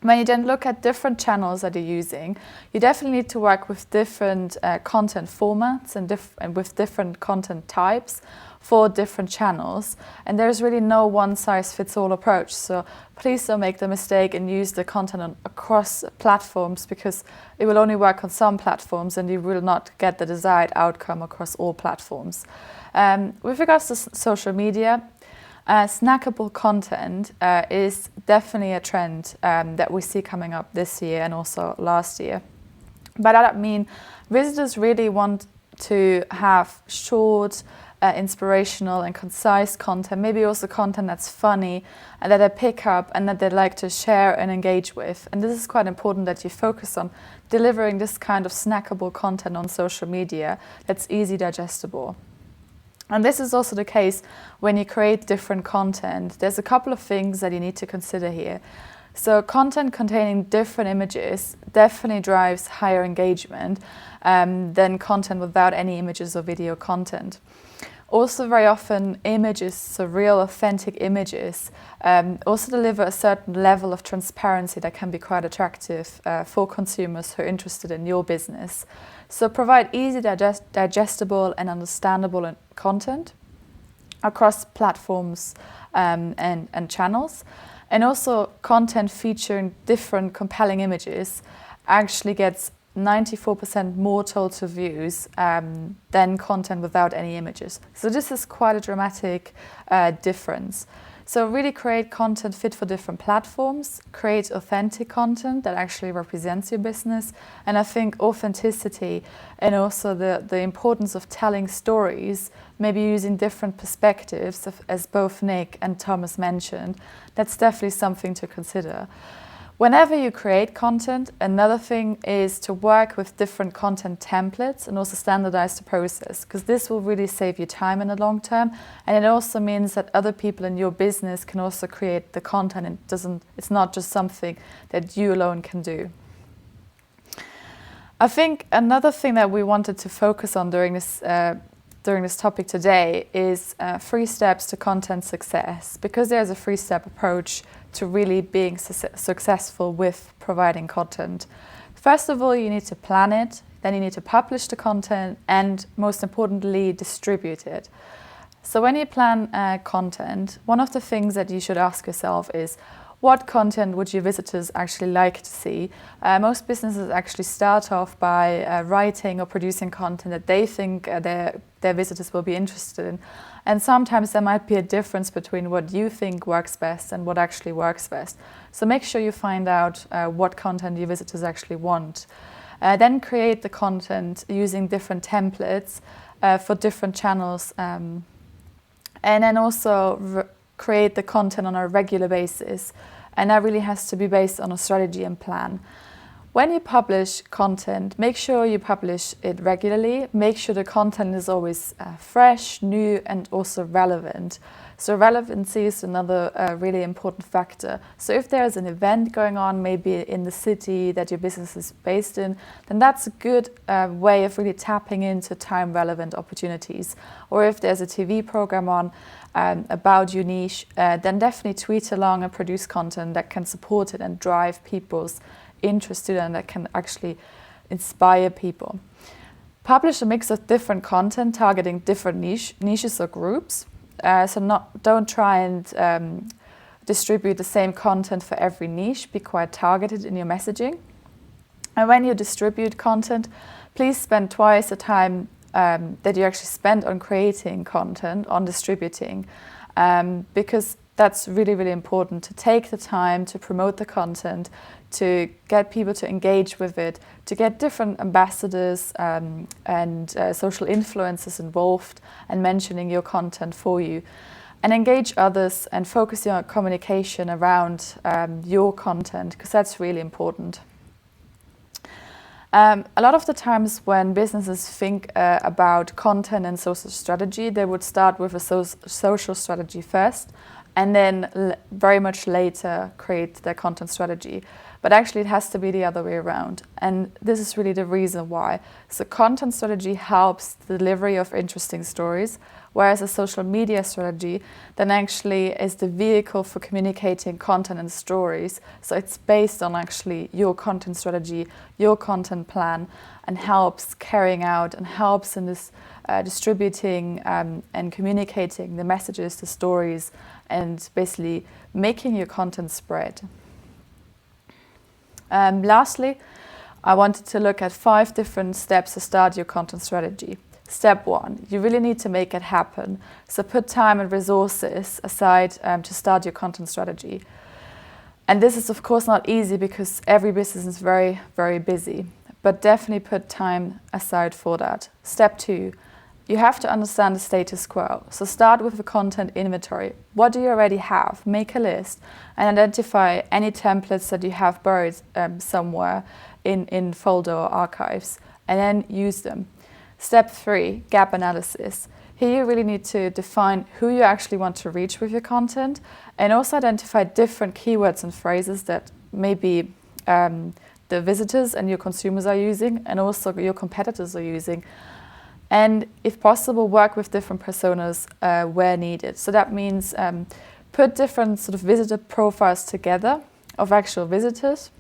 When you then look at different channels that you're using, you definitely need to work with different content formats and with different content types for different channels. And there's really no one-size-fits-all approach. So please don't make the mistake and use the content across platforms, because it will only work on some platforms and you will not get the desired outcome across all platforms. With regards to social media, snackable content is definitely a trend that we see coming up this year and also last year. By that I mean visitors really want to have short, inspirational and concise content, maybe also content that's funny and that they pick up and that they like to share and engage with. And this is quite important, that you focus on delivering this kind of snackable content on social media that's easy digestible. And this is also the case when you create different content. There's a couple of things that you need to consider here. So content containing different images definitely drives higher engagement than content without any images or video content. Also very often images, so real authentic images, also deliver a certain level of transparency that can be quite attractive for consumers who are interested in your business. So provide easy, digestible and understandable content across platforms and channels. And also content featuring different compelling images actually gets 94% more total views than content without any images. So this is quite a dramatic difference. So really create content fit for different platforms, create authentic content that actually represents your business. And I think authenticity and also the importance of telling stories, maybe using different perspectives, as both Nick and Tomas mentioned, that's definitely something to consider. Whenever you create content, another thing is to work with different content templates and also standardize the process, because this will really save you time in the long term. And it also means that other people in your business can also create the content. It's not just something that you alone can do. I think another thing that we wanted to focus on during this topic today is 3 steps to content success, because there's a 3-step approach to really being successful with providing content. First of all, you need to plan it, then you need to publish the content, and most importantly, distribute it. So when you plan content, one of the things that you should ask yourself is, what content would your visitors actually like to see? Most businesses actually start off by writing or producing content that they think their visitors will be interested in. And sometimes there might be a difference between what you think works best and what actually works best. So make sure you find out what content your visitors actually want. Then create the content using different templates for different channels. And then also create the content on a regular basis, and that really has to be based on a strategy and plan. When you publish content, make sure you publish it regularly. Make sure the content is always fresh, new, and also relevant. So relevancy is another really important factor. So if there's an event going on, maybe in the city that your business is based in, then that's a good way of really tapping into time-relevant opportunities. Or if there's a TV program on about your niche, then definitely tweet along and produce content that can support it and drive people's interest and that can actually inspire people. Publish a mix of different content targeting different niches or groups. Don't try and distribute the same content for every niche. Be quite targeted in your messaging. And when you distribute content, please spend twice the time that you actually spend on creating content on distributing, because that's really, really important to take the time to promote the content, to get people to engage with it, to get different ambassadors and social influencers involved and mentioning your content for you. And engage others and focus your communication around your content, because that's really important. A lot of the times when businesses think about content and social strategy, they would start with a social strategy first and then very much later create their content strategy. But actually it has to be the other way around. And this is really the reason why. So content strategy helps the delivery of interesting stories, whereas a social media strategy then actually is the vehicle for communicating content and stories. So it's based on actually your content strategy, your content plan, and helps carrying out and helps in this distributing and communicating the messages, the stories, and basically making your content spread. Lastly, I wanted to look at 5 different steps to start your content strategy. Step 1, you really need to make it happen. So put time and resources aside to start your content strategy. And this is of course not easy because every business is very, very busy, but definitely put time aside for that. Step 2, you have to understand the status quo. So start with the content inventory. What do you already have? Make a list and identify any templates that you have buried somewhere in folder or archives, and then use them. Step 3, gap analysis. Here you really need to define who you actually want to reach with your content, and also identify different keywords and phrases that maybe the visitors and your consumers are using, and also your competitors are using. And if possible, work with different personas where needed. So that means put different sort of visitor profiles together of actual visitors.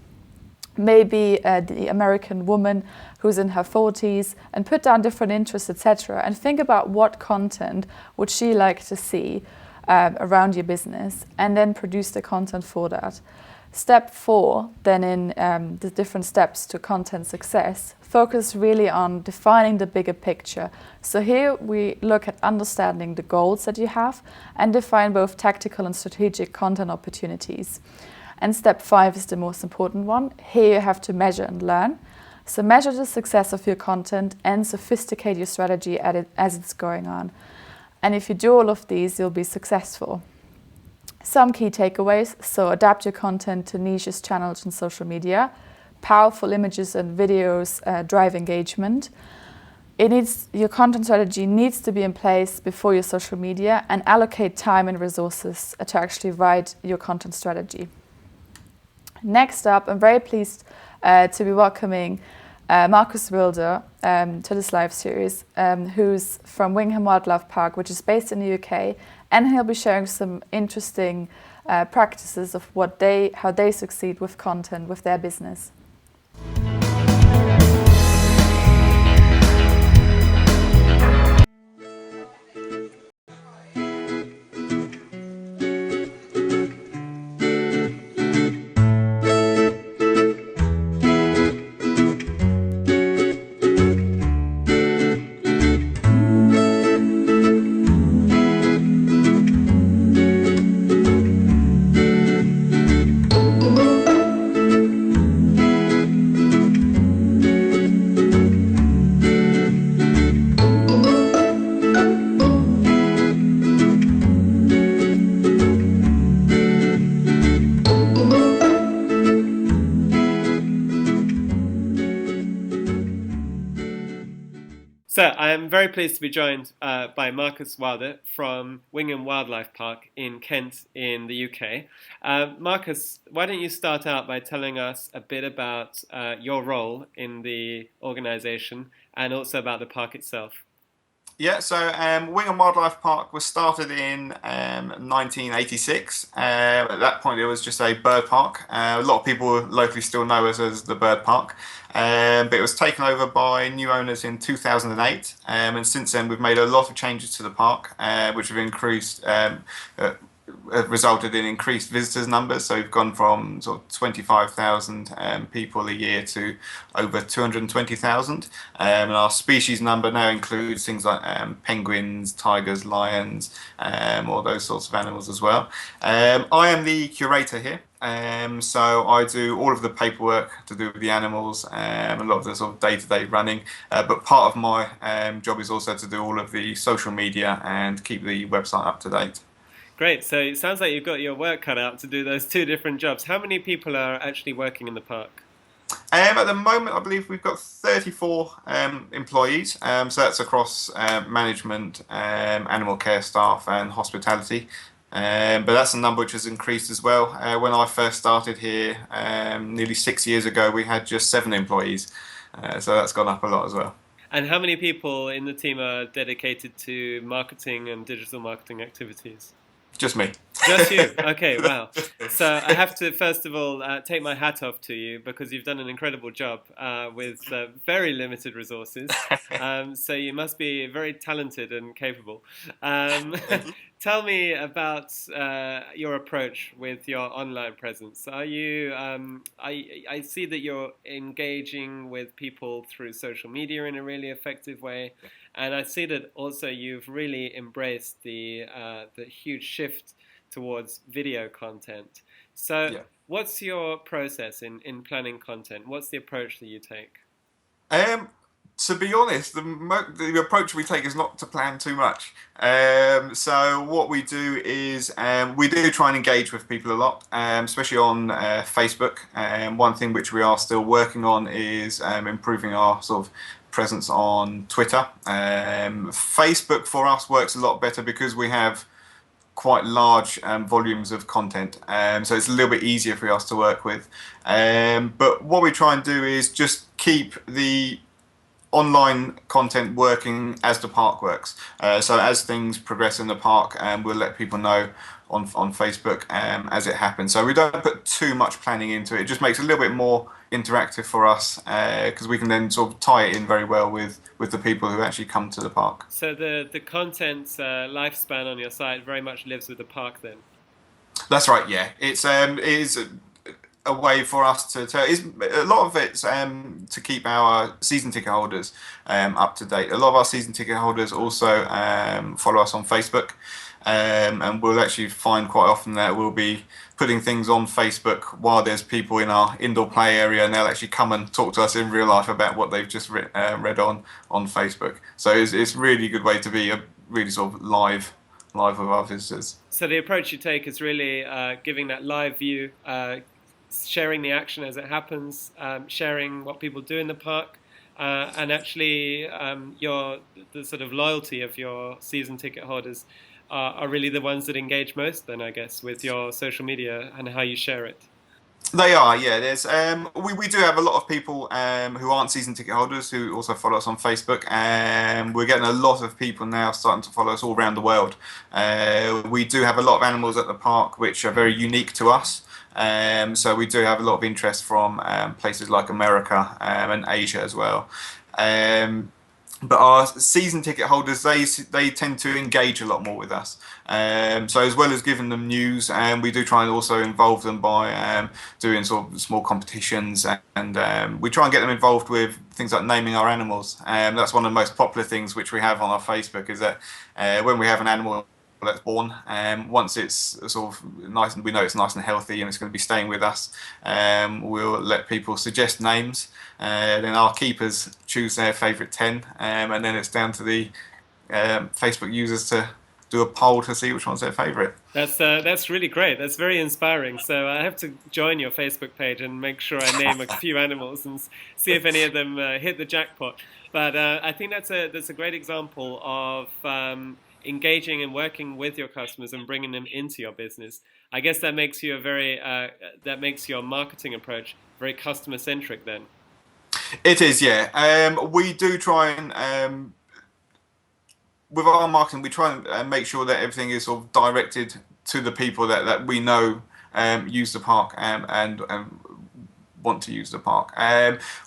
Maybe the American woman who's in her 40s, and put down different interests, etc. And think about what content would she like to see around your business, and then produce the content for that. Step 4, then in the different steps to content success, focus really on defining the bigger picture. So here we look at understanding the goals that you have and define both tactical and strategic content opportunities. And step 5 is the most important one. Here you have to measure and learn. So measure the success of your content and sophisticate your strategy as it's going on. And if you do all of these, you'll be successful. Some key takeaways: so adapt your content to niches, channels, and social media. Powerful images and videos drive engagement. Your content strategy needs to be in place before your social media, and allocate time and resources to actually write your content strategy. Next up, I'm very pleased to be welcoming Markus to this live series, who's from Wingham Wildlife Park, which is based in the UK, and he'll be sharing some interesting practices of how they succeed with content with their business. So I am very pleased to be joined by Markus from Wingham Wildlife Park in Kent in the UK. Markus, why don't you start out by telling us a bit about your role in the organisation and also about the park itself? Yeah, so Wingham Wildlife Park was started in 1986. At that point, it was just a bird park. A lot of people locally still know us as the Bird Park. But it was taken over by new owners in 2008. And since then, we've made a lot of changes to the park, which have increased, resulted in increased visitors numbers. So we've gone from sort of 25,000 people a year to over 220,000. And our species number now includes things like penguins, tigers, lions, all those sorts of animals as well. I am the curator here. So I do all of the paperwork to do with the animals, a lot of the sort of day-to-day running, but part of my job is also to do all of the social media and keep the website up to date. Great, so it sounds like you've got your work cut out to do those 2 different jobs. How many people are actually working in the park? At the moment, I believe we've got 34 employees, so that's across management, animal care staff and hospitality. But that's a number which has increased as well. When I first started here nearly 6 years ago, we had just 7 employees. So that's gone up a lot as well. And how many people in the team are dedicated to marketing and digital marketing activities? Just me. Just you? Okay, wow. So I have to, first of all, take my hat off to you because you've done an incredible job with very limited resources. So you must be very talented and capable. Tell me about your approach with your online presence. Are you? I see that you're engaging with people through social media in a really effective way, and I see that also you've really embraced the huge shift towards video content. So, what's your process in planning content? What's the approach that you take? To be honest, the approach we take is not to plan too much. So what we do is we do try and engage with people a lot, especially on Facebook. One thing which we are still working on is improving our sort of presence on Twitter. Facebook for us works a lot better because we have quite large volumes of content, so it's a little bit easier for us to work with. But what we try and do is just keep the online content working as the park works. So as things progress in the park, we'll let people know on Facebook as it happens. So we don't put too much planning into it. It just makes it a little bit more interactive for us because we can then sort of tie it in very well with the people who actually come to the park. So the content lifespan on your site very much lives with the park then? That's right, yeah. It is a way for us to tell. A lot of it's to keep our season ticket holders up to date. A lot of our season ticket holders also follow us on Facebook, and we'll actually find quite often that we'll be putting things on Facebook while there's people in our indoor play area, and they'll actually come and talk to us in real life about what they've just read on Facebook. So it's really a good way to be a really sort of live with our visitors. So the approach you take is really giving that live view, sharing the action as it happens, sharing what people do in the park, and actually the sort of loyalty of your season ticket holders are really the ones that engage most then, I guess, with your social media and how you share it. They are, yeah. There's we do have a lot of people who aren't season ticket holders who also follow us on Facebook, and we're getting a lot of people now starting to follow us all around the world. We do have a lot of animals at the park which are very unique to us. So we do have a lot of interest from places like America and Asia as well. But our season ticket holders, they tend to engage a lot more with us. So as well as giving them news, we do try and also involve them by doing sort of small competitions, and we try and get them involved with things like naming our animals. That's one of the most popular things which we have on our Facebook, is that when we have an animal that's born, once it's sort of nice and we know it's nice and healthy and it's going to be staying with us, we'll let people suggest names, then our keepers choose their favourite 10, and then it's down to the Facebook users to do a poll to see which one's their favourite. That's really great. That's very inspiring. So I have to join your Facebook page and make sure I name a few animals and see if any of them hit the jackpot. But I think that's a great example of engaging and working with your customers and bringing them into your business. I guess that makes you that makes your marketing approach very customer centric then. It is, yeah. We do try and with our marketing, we try and make sure that everything is sort of directed to the people that we know use the park and want to use the park.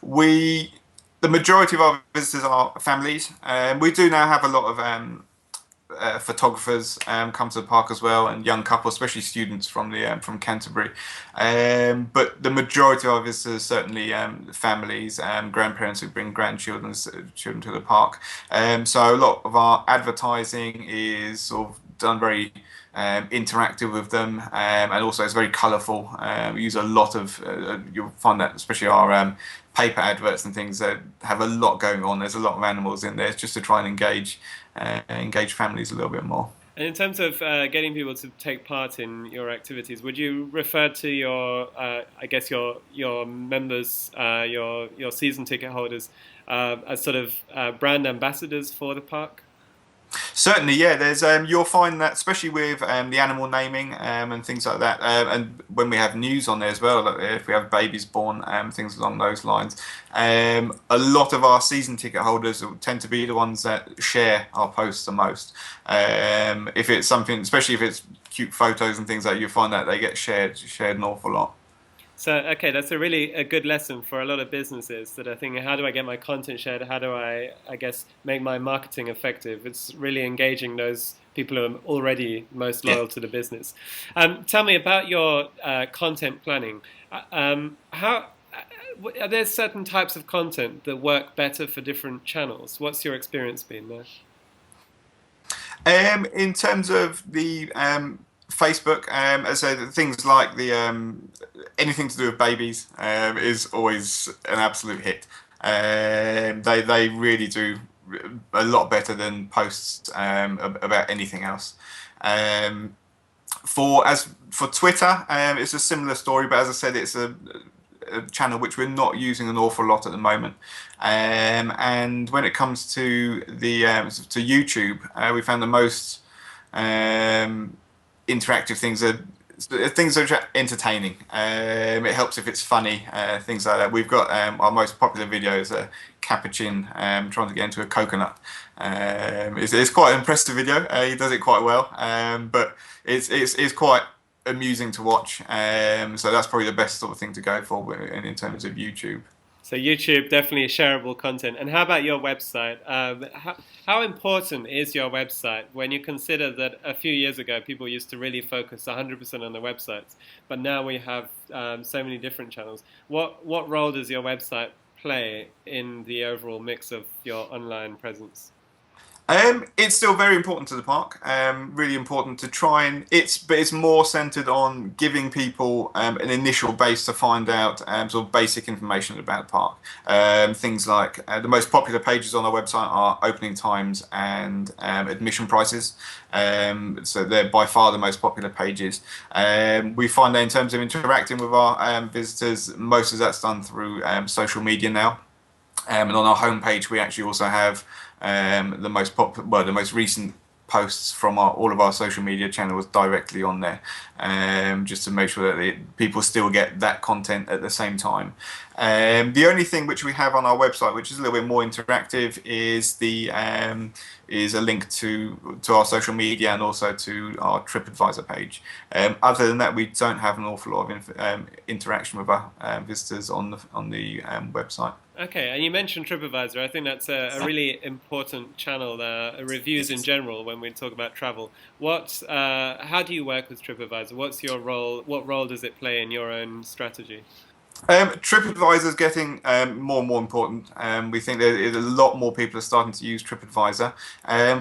The majority of our visitors are families. We do now have a lot of photographers come to the park as well, and young couples, especially students from Canterbury. But the majority of our visitors, certainly families, grandparents who bring children to the park. So a lot of our advertising is sort of done very interactive with them, and also it's very colourful. We use a lot of, you'll find that especially our paper adverts and things that have a lot going on. There's a lot of animals in there just to try and engage families a little bit more. And in terms of getting people to take part in your activities, would you refer to your, I guess your members, your season ticket holders, as sort of brand ambassadors for the park? Certainly, yeah. There's you'll find that especially with the animal naming and things like that, and when we have news on there as well, like if we have babies born, things along those lines. A lot of our season ticket holders tend to be the ones that share our posts the most. If it's something, especially if it's cute photos and things like that, you find that they get shared an awful lot. So, okay, that's a good lesson for a lot of businesses that are thinking, how do I get my content shared? How do I guess, make my marketing effective? It's really engaging those people who are already most loyal to the business. Tell me about your content planning. How are there certain types of content that work better for different channels? What's your experience been there? In terms of the Facebook, as I said, things like the anything to do with babies is always an absolute hit. They really do a lot better than posts about anything else. For Twitter, it's a similar story, but as I said, it's a channel which we're not using an awful lot at the moment. And when it comes to the to YouTube, we found the most interactive things are entertaining. It helps if it's funny, things like that. We've got our most popular videos are Capuchin trying to get into a coconut. It's quite an impressive video. He does it quite well, but it's quite amusing to watch. So that's probably the best sort of thing to go for in terms of YouTube. So YouTube, definitely shareable content. And how about your website? How important is your website when you consider that a few years ago people used to really focus 100% on their websites, but now we have so many different channels. What role does your website play in the overall mix of your online presence? It's still very important to the park. Really important to try and but it's more centered on giving people an initial base to find out sort of basic information about the park. Things like the most popular pages on our website are opening times and admission prices. So they're by far the most popular pages. We find that in terms of interacting with our visitors, most of that's done through social media now. And on our homepage, we actually also have the most recent posts from all of our social media channels directly on there, just to make sure that people still get that content at the same time. The only thing which we have on our website, which is a little bit more interactive, is a link to our social media and also to our TripAdvisor page. Other than that, we don't have an awful lot of interaction with our visitors on the website. Okay, and you mentioned TripAdvisor. I think that's a really important channel, reviews in general, when we talk about travel. How do you work with TripAdvisor? What's your role? What role does it play in your own strategy? TripAdvisor is getting more and more important. We think that a lot more people are starting to use TripAdvisor.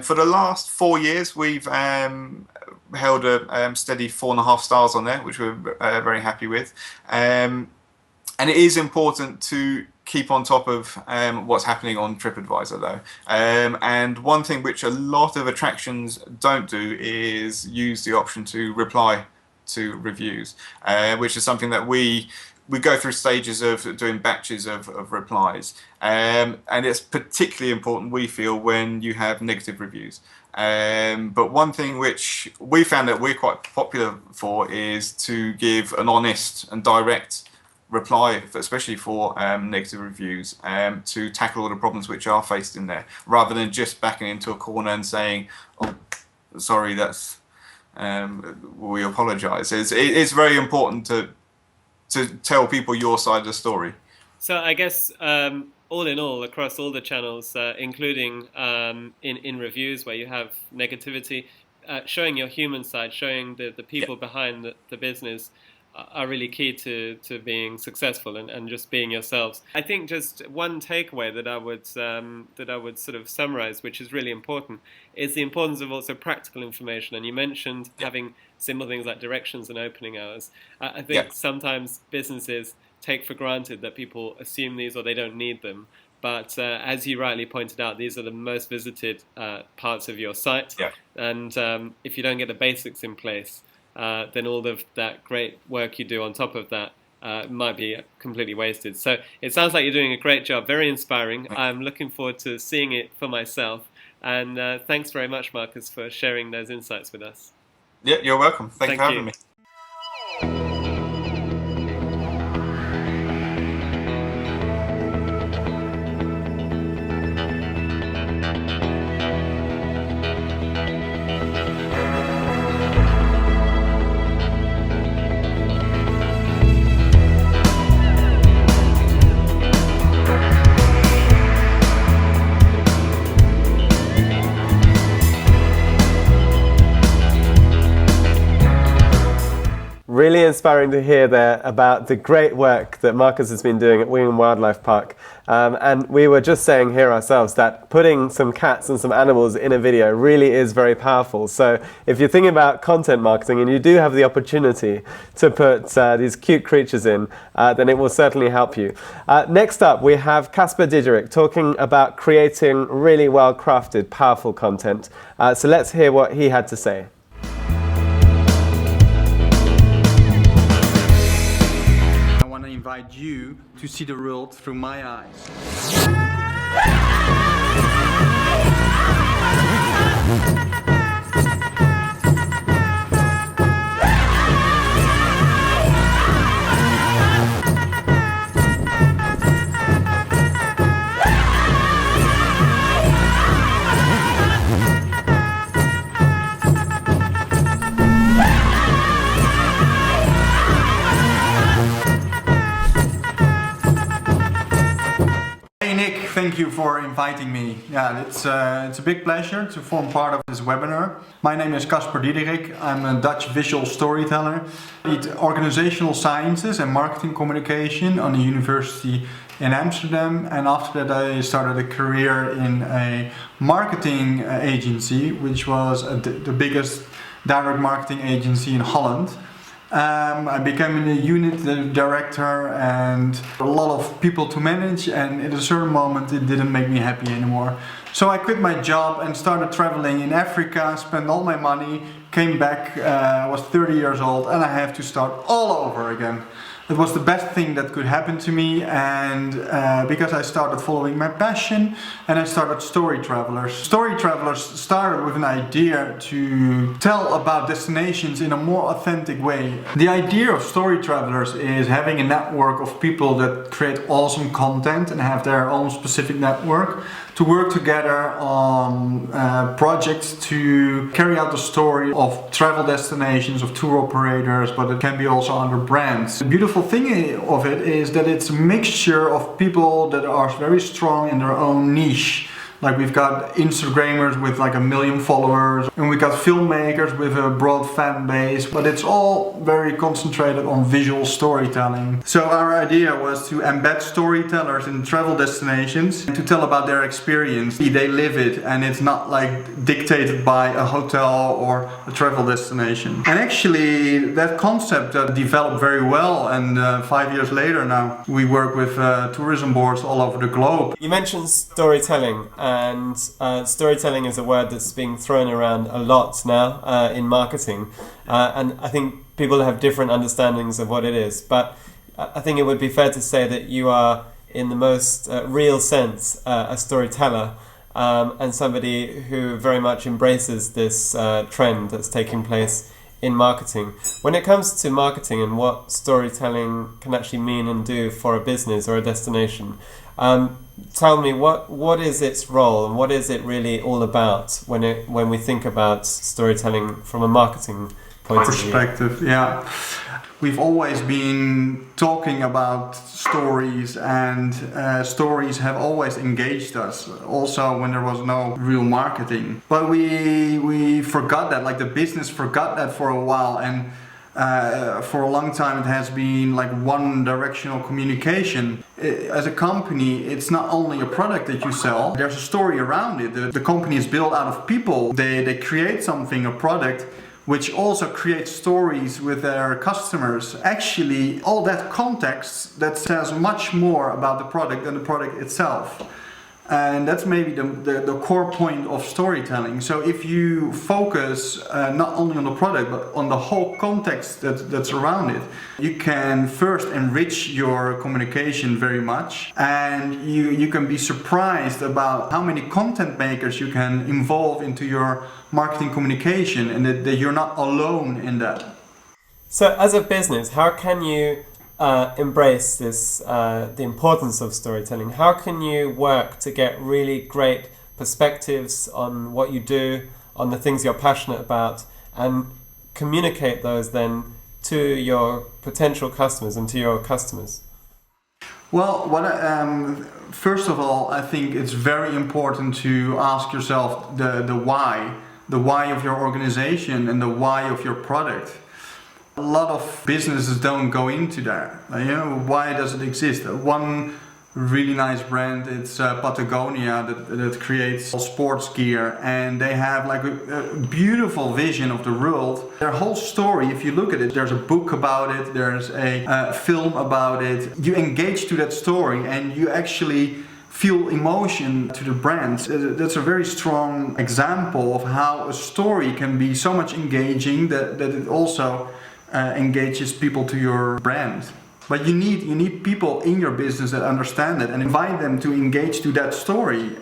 For the last 4 years, we've held a steady 4.5 stars on there, which we're very happy with. And it is important to keep on top of what's happening on TripAdvisor, though. And one thing which a lot of attractions don't do is use the option to reply to reviews, which is something that we go through stages of doing batches of replies. And it's particularly important, we feel, when you have negative reviews. But one thing which we found that we're quite popular for is to give an honest and direct reply, especially for negative reviews, to tackle all the problems which are faced in there, rather than just backing into a corner and saying, "Oh, sorry, that's we apologise." It's very important to tell people your side of the story. So I guess all in all, across all the channels, including in reviews where you have negativity, showing your human side, showing the people behind the business, are really key to being successful and just being yourselves. I think just one takeaway that I would sort of summarize, which is really important, is the importance of also practical information. And you mentioned having simple things like directions and opening hours. I think sometimes businesses take for granted that people assume these or they don't need them. But as you rightly pointed out, these are the most visited parts of your site. Yeah. And if you don't get the basics in place, then all of that great work you do on top of that might be completely wasted. So it sounds like you're doing a great job, very inspiring. I'm looking forward to seeing it for myself. And thanks very much, Markus, for sharing those insights with us. Yeah, you're welcome. Thank you for having me. Really inspiring to hear there about the great work that Markus has been doing at Wingham Wildlife Park. And we were just saying here ourselves that putting some cats and some animals in a video really is very powerful. So if you're thinking about content marketing and you do have the opportunity to put these cute creatures in, then it will certainly help you. Next up, we have Caspar Diederik talking about creating really well-crafted, powerful content. So let's hear what he had to say. Invite you to see the world through my eyes. Thank you for inviting me. Yeah, it's a big pleasure to form part of this webinar. My name is Caspar Diederik. I'm a Dutch visual storyteller. I did organizational sciences and marketing communication on the university in Amsterdam, and after that I started a career in a marketing agency, which was the biggest direct marketing agency in Holland. I became a unit director and a lot of people to manage, and at a certain moment it didn't make me happy anymore. So I quit my job and started traveling in Africa, spent all my money, came back, I was 30 years old, and I have to start all over again. It was the best thing that could happen to me, and because I started following my passion, and I started StoryTravelers. StoryTravelers started with an idea to tell about destinations in a more authentic way. The idea of StoryTravelers is having a network of people that create awesome content and have their own specific network to work together on projects to carry out the story of travel destinations, of tour operators, but it can be also under brands. The beautiful thing of it is that it's a mixture of people that are very strong in their own niche. Like we've got Instagrammers with like 1 million followers, and we got filmmakers with a broad fan base, but it's all very concentrated on visual storytelling. So our idea was to embed storytellers in travel destinations and to tell about their experience. They live it, and it's not like dictated by a hotel or a travel destination. And actually that concept developed very well, and 5 years later now we work with tourism boards all over the globe. You mentioned storytelling. And storytelling is a word that's being thrown around a lot now in marketing. And I think people have different understandings of what it is. But I think it would be fair to say that you are, in the most real sense, a storyteller and somebody who very much embraces this trend that's taking place in marketing. When it comes to marketing and what storytelling can actually mean and do for a business or a destination, tell me what is its role and what is it really all about when we think about storytelling from a marketing point of view? Perspective, yeah. We've always been talking about stories, and stories have always engaged us, also when there was no real marketing. But we forgot that, like the business forgot that for a while, and for a long time it has been like one directional communication. As a company, it's not only a product that you sell, there's a story around it. The company is built out of people. They create something, a product, which also creates stories with their customers. Actually, all that context that says much more about the product than the product itself. And that's maybe the core point of storytelling. So if you focus not only on the product, but on the whole context that's around it, you can first enrich your communication very much. And you can be surprised about how many content makers you can involve into your marketing communication, and that you're not alone in that. So as a business, how can you embrace this, the importance of storytelling? How can you work to get really great perspectives on what you do, on the things you're passionate about, and communicate those then to your potential customers and to your customers? Well, first of all, I think it's very important to ask yourself the why of your organization and the why of your product. A lot of businesses don't go into that. Why does it exist? One really nice brand, it's Patagonia, that creates sports gear, and they have like a beautiful vision of the world. Their whole story, if you look at it, there's a book about it, there's a film about it. You engage to that story and you actually feel emotion to the brand. That's a very strong example of how a story can be so much engaging that it also engages people to your brand. But you need people in your business that understand it and invite them to engage to that story.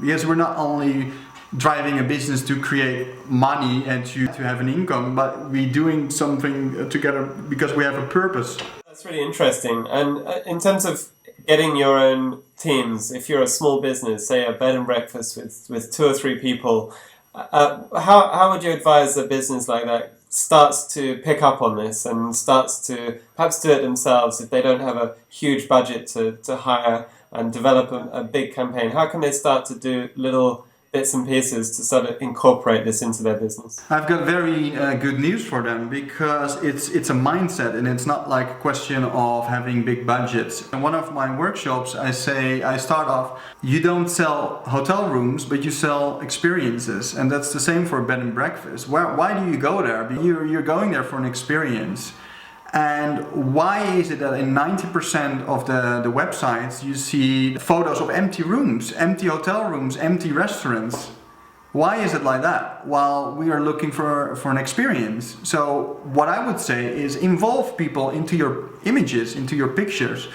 Yes, we're not only driving a business to create money and to have an income, but we're doing something together because we have a purpose. That's really interesting. And in terms of getting your own teams, if you're a small business, say a bed and breakfast with 2 or 3 people, how would you advise a business like that starts to pick up on this and starts to perhaps do it themselves if they don't have a huge budget to hire and develop a big campaign? How can they start to do little bits and pieces to sort of incorporate this into their business? I've got very good news for them, because it's a mindset, and it's not like a question of having big budgets. In one of my workshops, I start off, you don't sell hotel rooms, but you sell experiences, and that's the same for a bed and breakfast. Why do you go there? You're going there for an experience. And why is it that in 90% of the websites you see photos of empty rooms, empty hotel rooms, empty restaurants? Why is it like that? While we are looking for an experience. So what I would say is involve people into your images, into your pictures.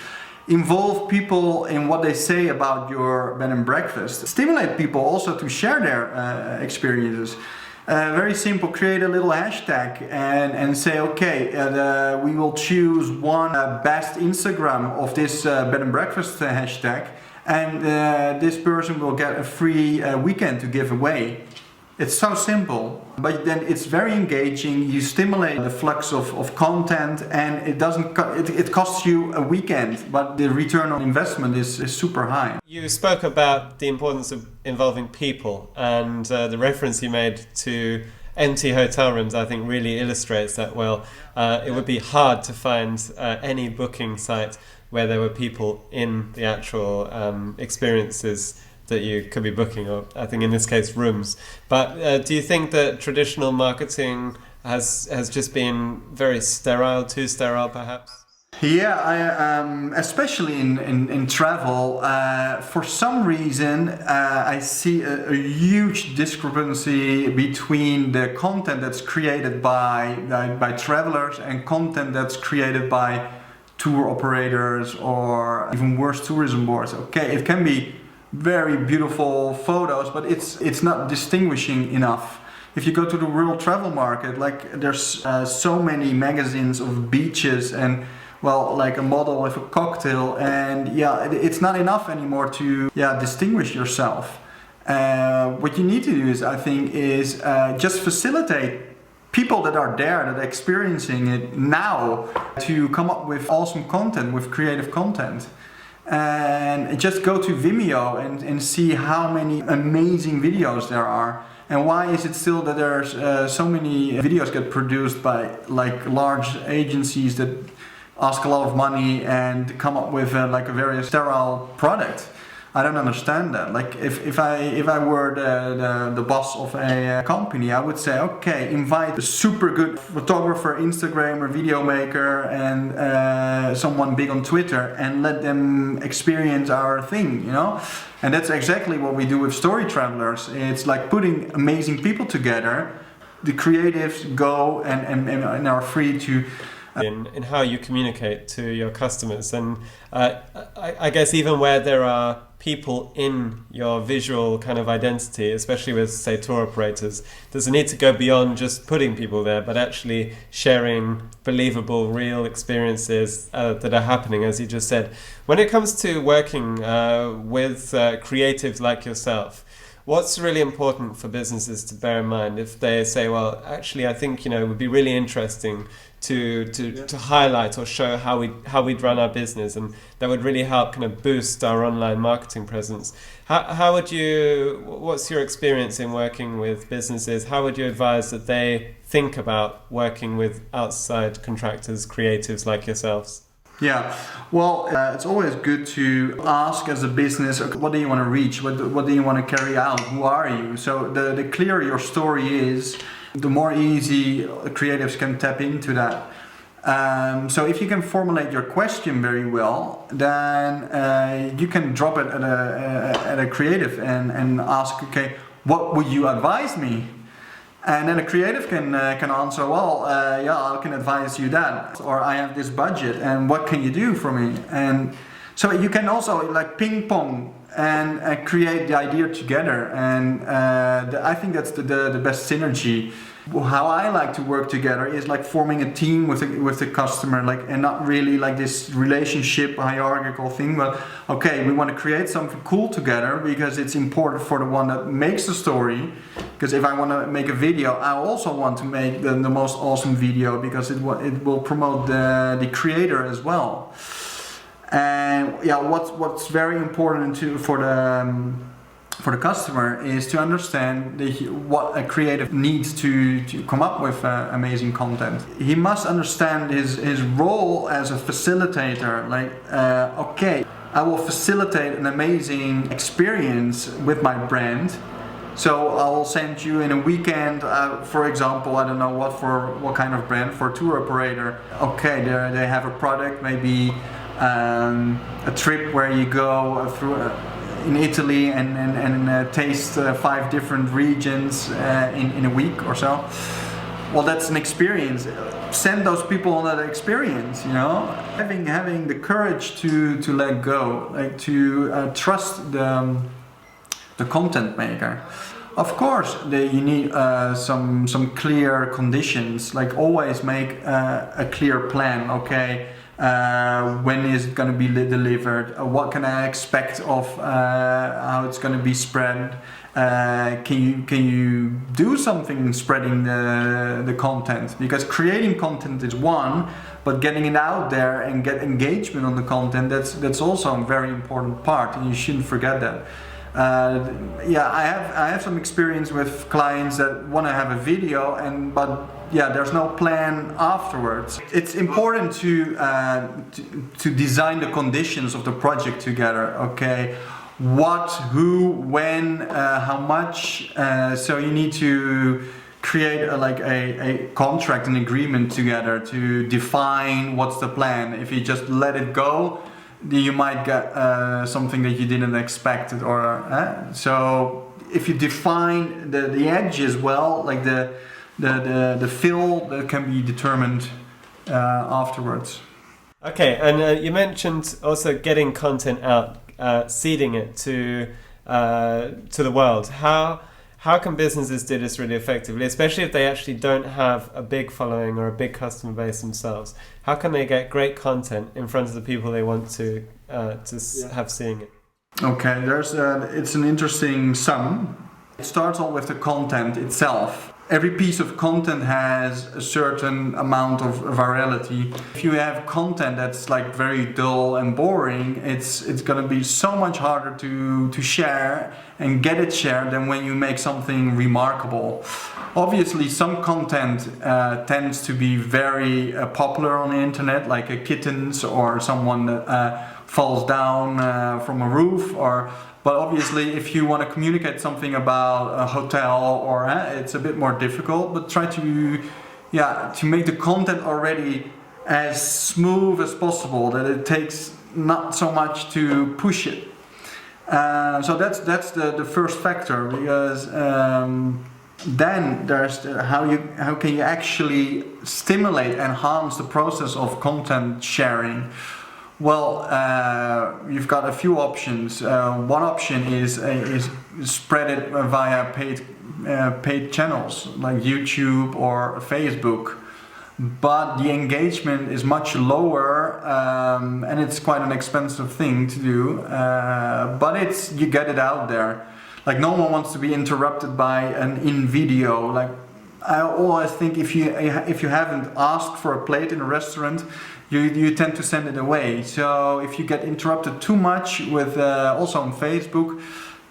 Involve people in what they say about your bed and breakfast. Stimulate people also to share their experiences. Very simple, create a little hashtag and say, okay, we will choose one best Instagram of this bed and breakfast hashtag, and this person will get a free weekend to give away. It's so simple, but then it's very engaging. You stimulate the flux of content, and it costs you a weekend, but the return on investment is super high. You spoke about the importance of involving people, and the reference you made to empty hotel rooms, I think, really illustrates that well. It would be hard to find any booking site where there were people in the actual experiences that you could be booking, or I think in this case rooms. But do you think that traditional marketing has just been very sterile, too sterile perhaps? Yeah, especially in travel, for some reason I see a huge discrepancy between the content that's created by travelers and content that's created by tour operators or even worse, tourism boards. Okay, it can be very beautiful photos, but it's not distinguishing enough. If you go to the world travel market, like there's so many magazines of beaches and like a model with a cocktail, and it's not enough anymore to distinguish yourself. What you need to do is, I think, is just facilitate people that are there, that are experiencing it now, to come up with awesome content, with creative content. And just go to Vimeo and see how many amazing videos there are. And why is it still that there's so many videos get produced by like large agencies that ask a lot of money and come up with like a very sterile product? I don't understand that. Like if I were the boss of a company, I would say, okay, invite a super good photographer, Instagrammer, video maker, and someone big on Twitter, and let them experience our thing, you know. And that's exactly what we do with StoryTravelers. It's like putting amazing people together. The creatives go and are free to. In how you communicate to your customers, and I guess even where there are people in your visual kind of identity, especially with, say, tour operators, there's a need to go beyond just putting people there, but actually sharing believable, real experiences that are happening, as you just said. When it comes to working with creatives like yourself, what's really important for businesses to bear in mind if they say, well, actually, I think, you know, it would be really interesting to highlight or show how we'd run our business, and that would really help kind of boost our online marketing presence. How would you, what's your experience in working with businesses? How would you advise that they think about working with outside contractors, creatives like yourselves? Yeah, well, it's always good to ask as a business, okay, what do you want to reach? What do you want to carry out? Who are you? So the clearer your story is, the more easy creatives can tap into that. So if you can formulate your question very well, then you can drop it at a creative and ask, okay, what would you advise me? And then a creative can answer, well, yeah, I can advise you that, or I have this budget, and what can you do for me? And so you can also like ping pong and create the idea together, and I think that's the best synergy. How I like to work together is like forming a team with the customer, like, and not really like this relationship hierarchical thing, but okay, we want to create something cool together because it's important for the one that makes the story. Because if I want to make a video, I also want to make the most awesome video because it will promote the creator as well. And yeah, what's very important for the customer is to understand what a creative needs to come up with amazing content. He must understand his role as a facilitator. Like, okay, I will facilitate an amazing experience with my brand. So I'll send you in a weekend, for example, I don't know what kind of brand, for a tour operator. Okay, they have a product, maybe a trip where you go through in Italy and taste 5 different regions in a week or so. Well, that's an experience. Send those people on that experience, you know. Having the courage to let go, like to trust the content maker. Of course, you need some clear conditions. Like always make a clear plan. Okay. When is it going to be delivered? What can I expect of how it's going to be spread? Can you do something spreading the content? Because creating content is one, but getting it out there and get engagement on the content, that's also a very important part, and you shouldn't forget that. Yeah, I have some experience with clients that want to have a video, but yeah, there's no plan afterwards. It's important to design the conditions of the project together. Okay, what, who, when, how much. So you need to create a contract, an agreement together to define what's the plan. If you just let it go, you might get something that you didn't expect, or so if you define the edges well, like the fill, that can be determined afterwards. Okay, and you mentioned also getting content out, seeding it to the world. How can businesses do this really effectively, especially if they actually don't have a big following or a big customer base themselves? How can they get great content in front of the people they want to have seeing it? Okay, it's an interesting sum. It starts all with the content itself. Every piece of content has a certain amount of virality. If you have content that's like very dull and boring, it's going to be so much harder to share and get it shared than when you make something remarkable. Obviously, some content tends to be very popular on the internet, like kittens or someone falls down from a roof, but obviously if you want to communicate something about a hotel or it's a bit more difficult, but try to make the content already as smooth as possible, that it takes not so much to push it. So that's the first factor, because then there's how can you actually stimulate, enhance the process of content sharing. Well, you've got a few options. One option is spread it via paid channels like YouTube or Facebook, but the engagement is much lower, and it's quite an expensive thing to do. But you get it out there. Like, no one wants to be interrupted by an in-video. Like, I always think if you haven't asked for a plate in a restaurant, you tend to send it away. So if you get interrupted too much with also on Facebook,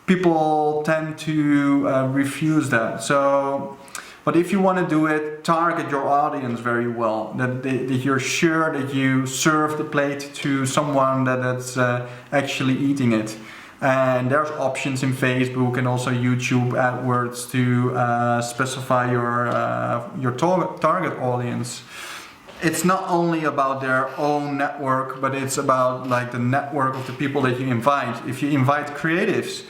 people tend to refuse that. So, but if you want to do it, target your audience very well. That you're sure that you serve the plate to someone that's actually eating it. And there's options in Facebook and also YouTube AdWords to specify your target audience. It's not only about their own network, but it's about like the network of the people that you invite. If you invite creatives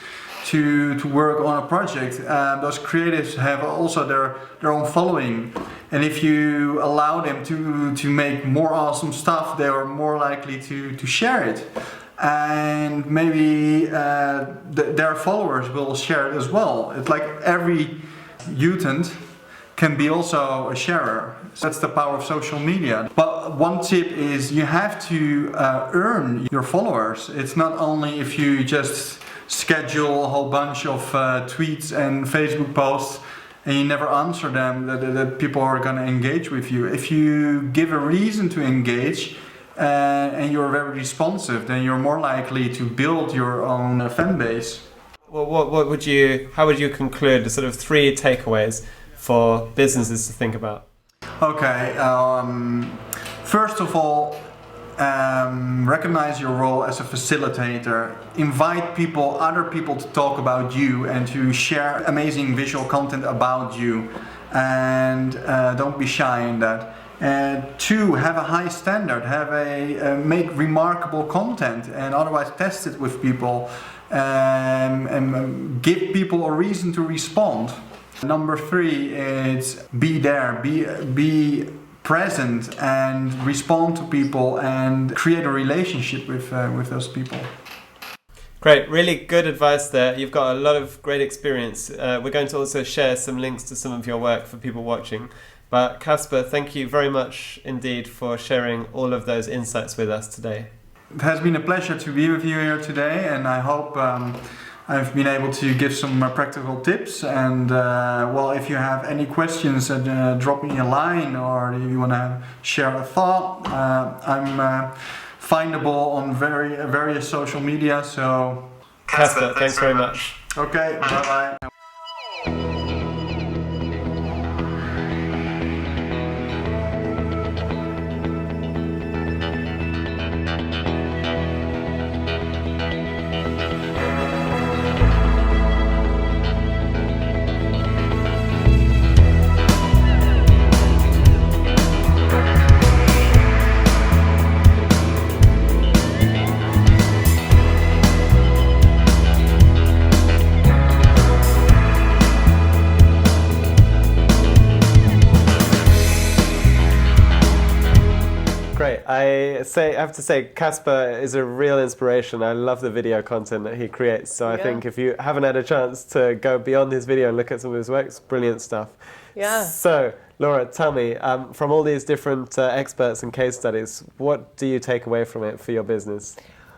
to work on a project, those creatives have also their own following. And if you allow them to make more awesome stuff, they are more likely to share it. And maybe their followers will share it as well. It's like every mutant can be also a sharer. So that's the power of social media. But one tip is you have to earn your followers. It's not only if you just schedule a whole bunch of tweets and Facebook posts and you never answer them that people are going to engage with you. If you give a reason to engage, and you're very responsive, then you're more likely to build your own fan base. Well, how would you conclude the sort of 3 takeaways for businesses to think about? Okay, first of all, recognize your role as a facilitator. Invite other people to talk about you and to share amazing visual content about you, and don't be shy in that. 2, have a high standard, make remarkable content, and otherwise test it with people, and give people a reason to respond. Number 3 is be there, be present, and respond to people, and create a relationship with those people. Great, really good advice there. You've got a lot of great experience. We're going to also share some links to some of your work for people watching. But Caspar, thank you very much indeed for sharing all of those insights with us today. It has been a pleasure to be with you here today, and I hope I've been able to give some practical tips. And if you have any questions, drop me a line, or if you want to share a thought, I'm findable on various social media. So, Caspar, thanks very much. Okay, bye-bye. I have to say, Caspar is a real inspiration. I love the video content that he creates. So I think if you haven't had a chance to go beyond his video and look at some of his work, it's brilliant stuff. Yeah. So, Laura, tell me, from all these different experts and case studies, what do you take away from it for your business?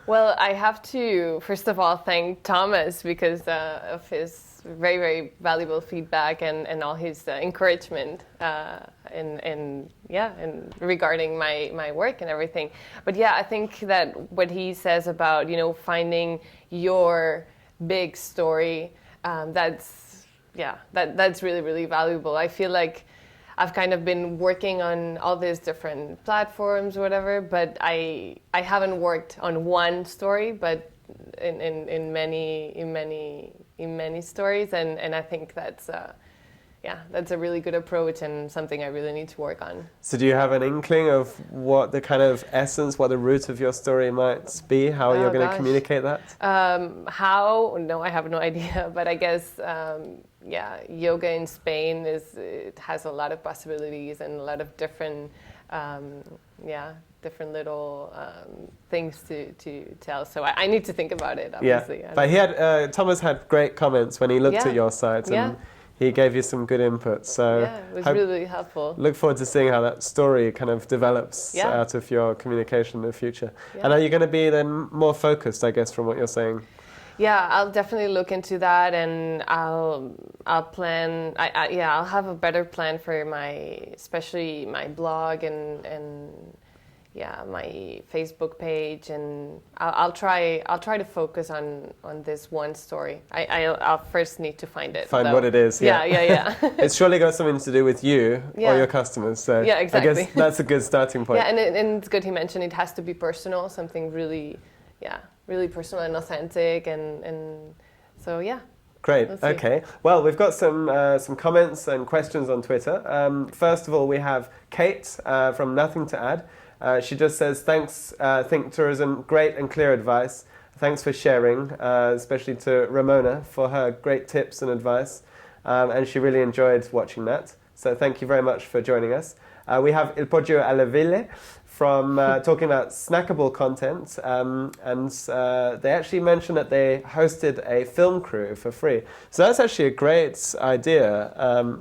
Well, I have to, first of all, thank Tomas because of his very, very valuable feedback and all his encouragement in regarding my work and everything. But yeah, I think that what he says about, finding your big story, that's really, really valuable. I feel like I've kind of been working on all these different platforms, whatever, but I haven't worked on one story, but in many stories, and I think that's a really good approach and something I really need to work on. So do you have an inkling of what the kind of essence, what the root of your story might be, how you're going to communicate that? How? No, I have no idea, but I guess yoga in Spain it has a lot of possibilities and a lot of different different little things to tell. So I need to think about it, obviously. Yeah, but Thomas had great comments when he looked at your site, and he gave you some good input. So it was really helpful. Look forward to seeing how that story kind of develops out of your communication in the future. Yeah. And are you going to be then more focused, I guess, from what you're saying? Yeah, I'll definitely look into that, and I'll plan. I'll have a better plan for especially my blog and my Facebook page, and I'll try to focus on this one story. I'll first need to find it. Find what it is. Yeah. It's surely got something to do with you or your customers. So exactly. I guess that's a good starting point. Yeah, and it's good he mentioned it has to be personal, something really personal and authentic, and so Great. Okay. Well, we've got some comments and questions on Twitter. First of all, we have Kate from Nothing to Add. She just says, thanks, Think Tourism, great and clear advice. Thanks for sharing, especially to Ramona for her great tips and advice. And she really enjoyed watching that. So thank you very much for joining us. We have Il Poggio alla Ville from talking about snackable content. And they actually mentioned that they hosted a film crew for free. So that's actually a great idea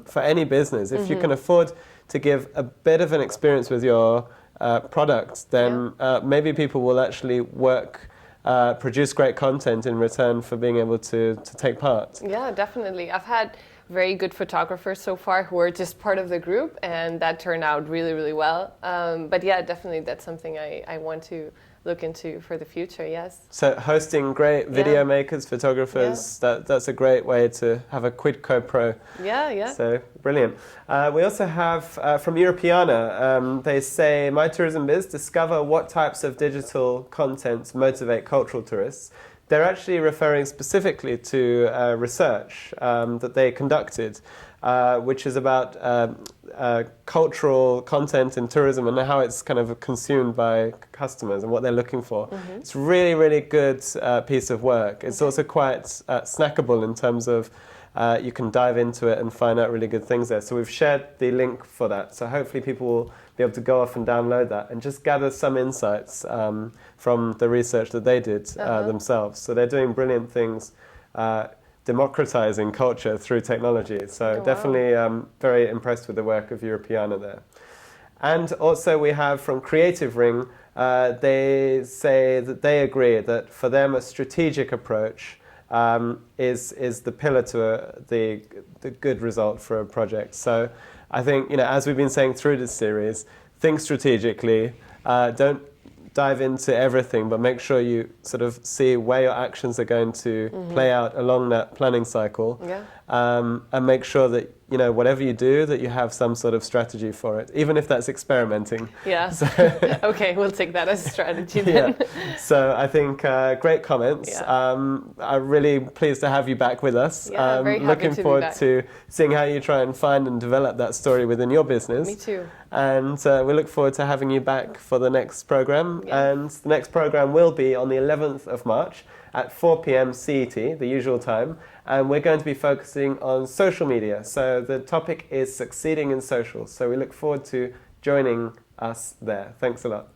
for any business. If you can afford to give a bit of an experience with your products, then maybe people will actually produce great content in return for being able to take part. Yeah, definitely. I've had very good photographers so far who are just part of the group, and that turned out really, really well. But yeah, definitely that's something I want to look into for the future, yes. So hosting great video makers, photographers, that's a great way to have a quid pro. Yeah. So brilliant. We also have from Europeana, they say, My Tourism Biz, discover what types of digital content motivate cultural tourists. They're actually referring specifically to research that they conducted, which is about cultural content in tourism and how it's kind of consumed by customers and what they're looking for. It's really, really good piece of work. It's also quite snackable in terms of you can dive into it and find out really good things there. So we've shared the link for that. So hopefully people will be able to go off and download that and just gather some insights from the research that they did themselves. So they're doing brilliant things, democratizing culture through technology. So definitely very impressed with the work of Europeana there. And also we have from Creative Ring, they say that they agree that for them a strategic approach is the pillar to the good result for a project. So I think, as we've been saying through this series, think strategically, don't dive into everything, but make sure you sort of see where your actions are going to play out along that planning cycle, and make sure that whatever you do, that you have some sort of strategy for it, even if that's experimenting. Yeah. So okay, we'll take that as a strategy then. So I think great comments. I'm really pleased to have you back with us. Yeah, very happy looking to forward be back. to seeing how you try and find and develop that story within your business. Me too. And we look forward to having you back for the next program. Yeah. And the next program will be on the 11th of March at 4 p.m. CET, the usual time. And we're going to be focusing on social media. So the topic is succeeding in social. So we look forward to joining us there. Thanks a lot.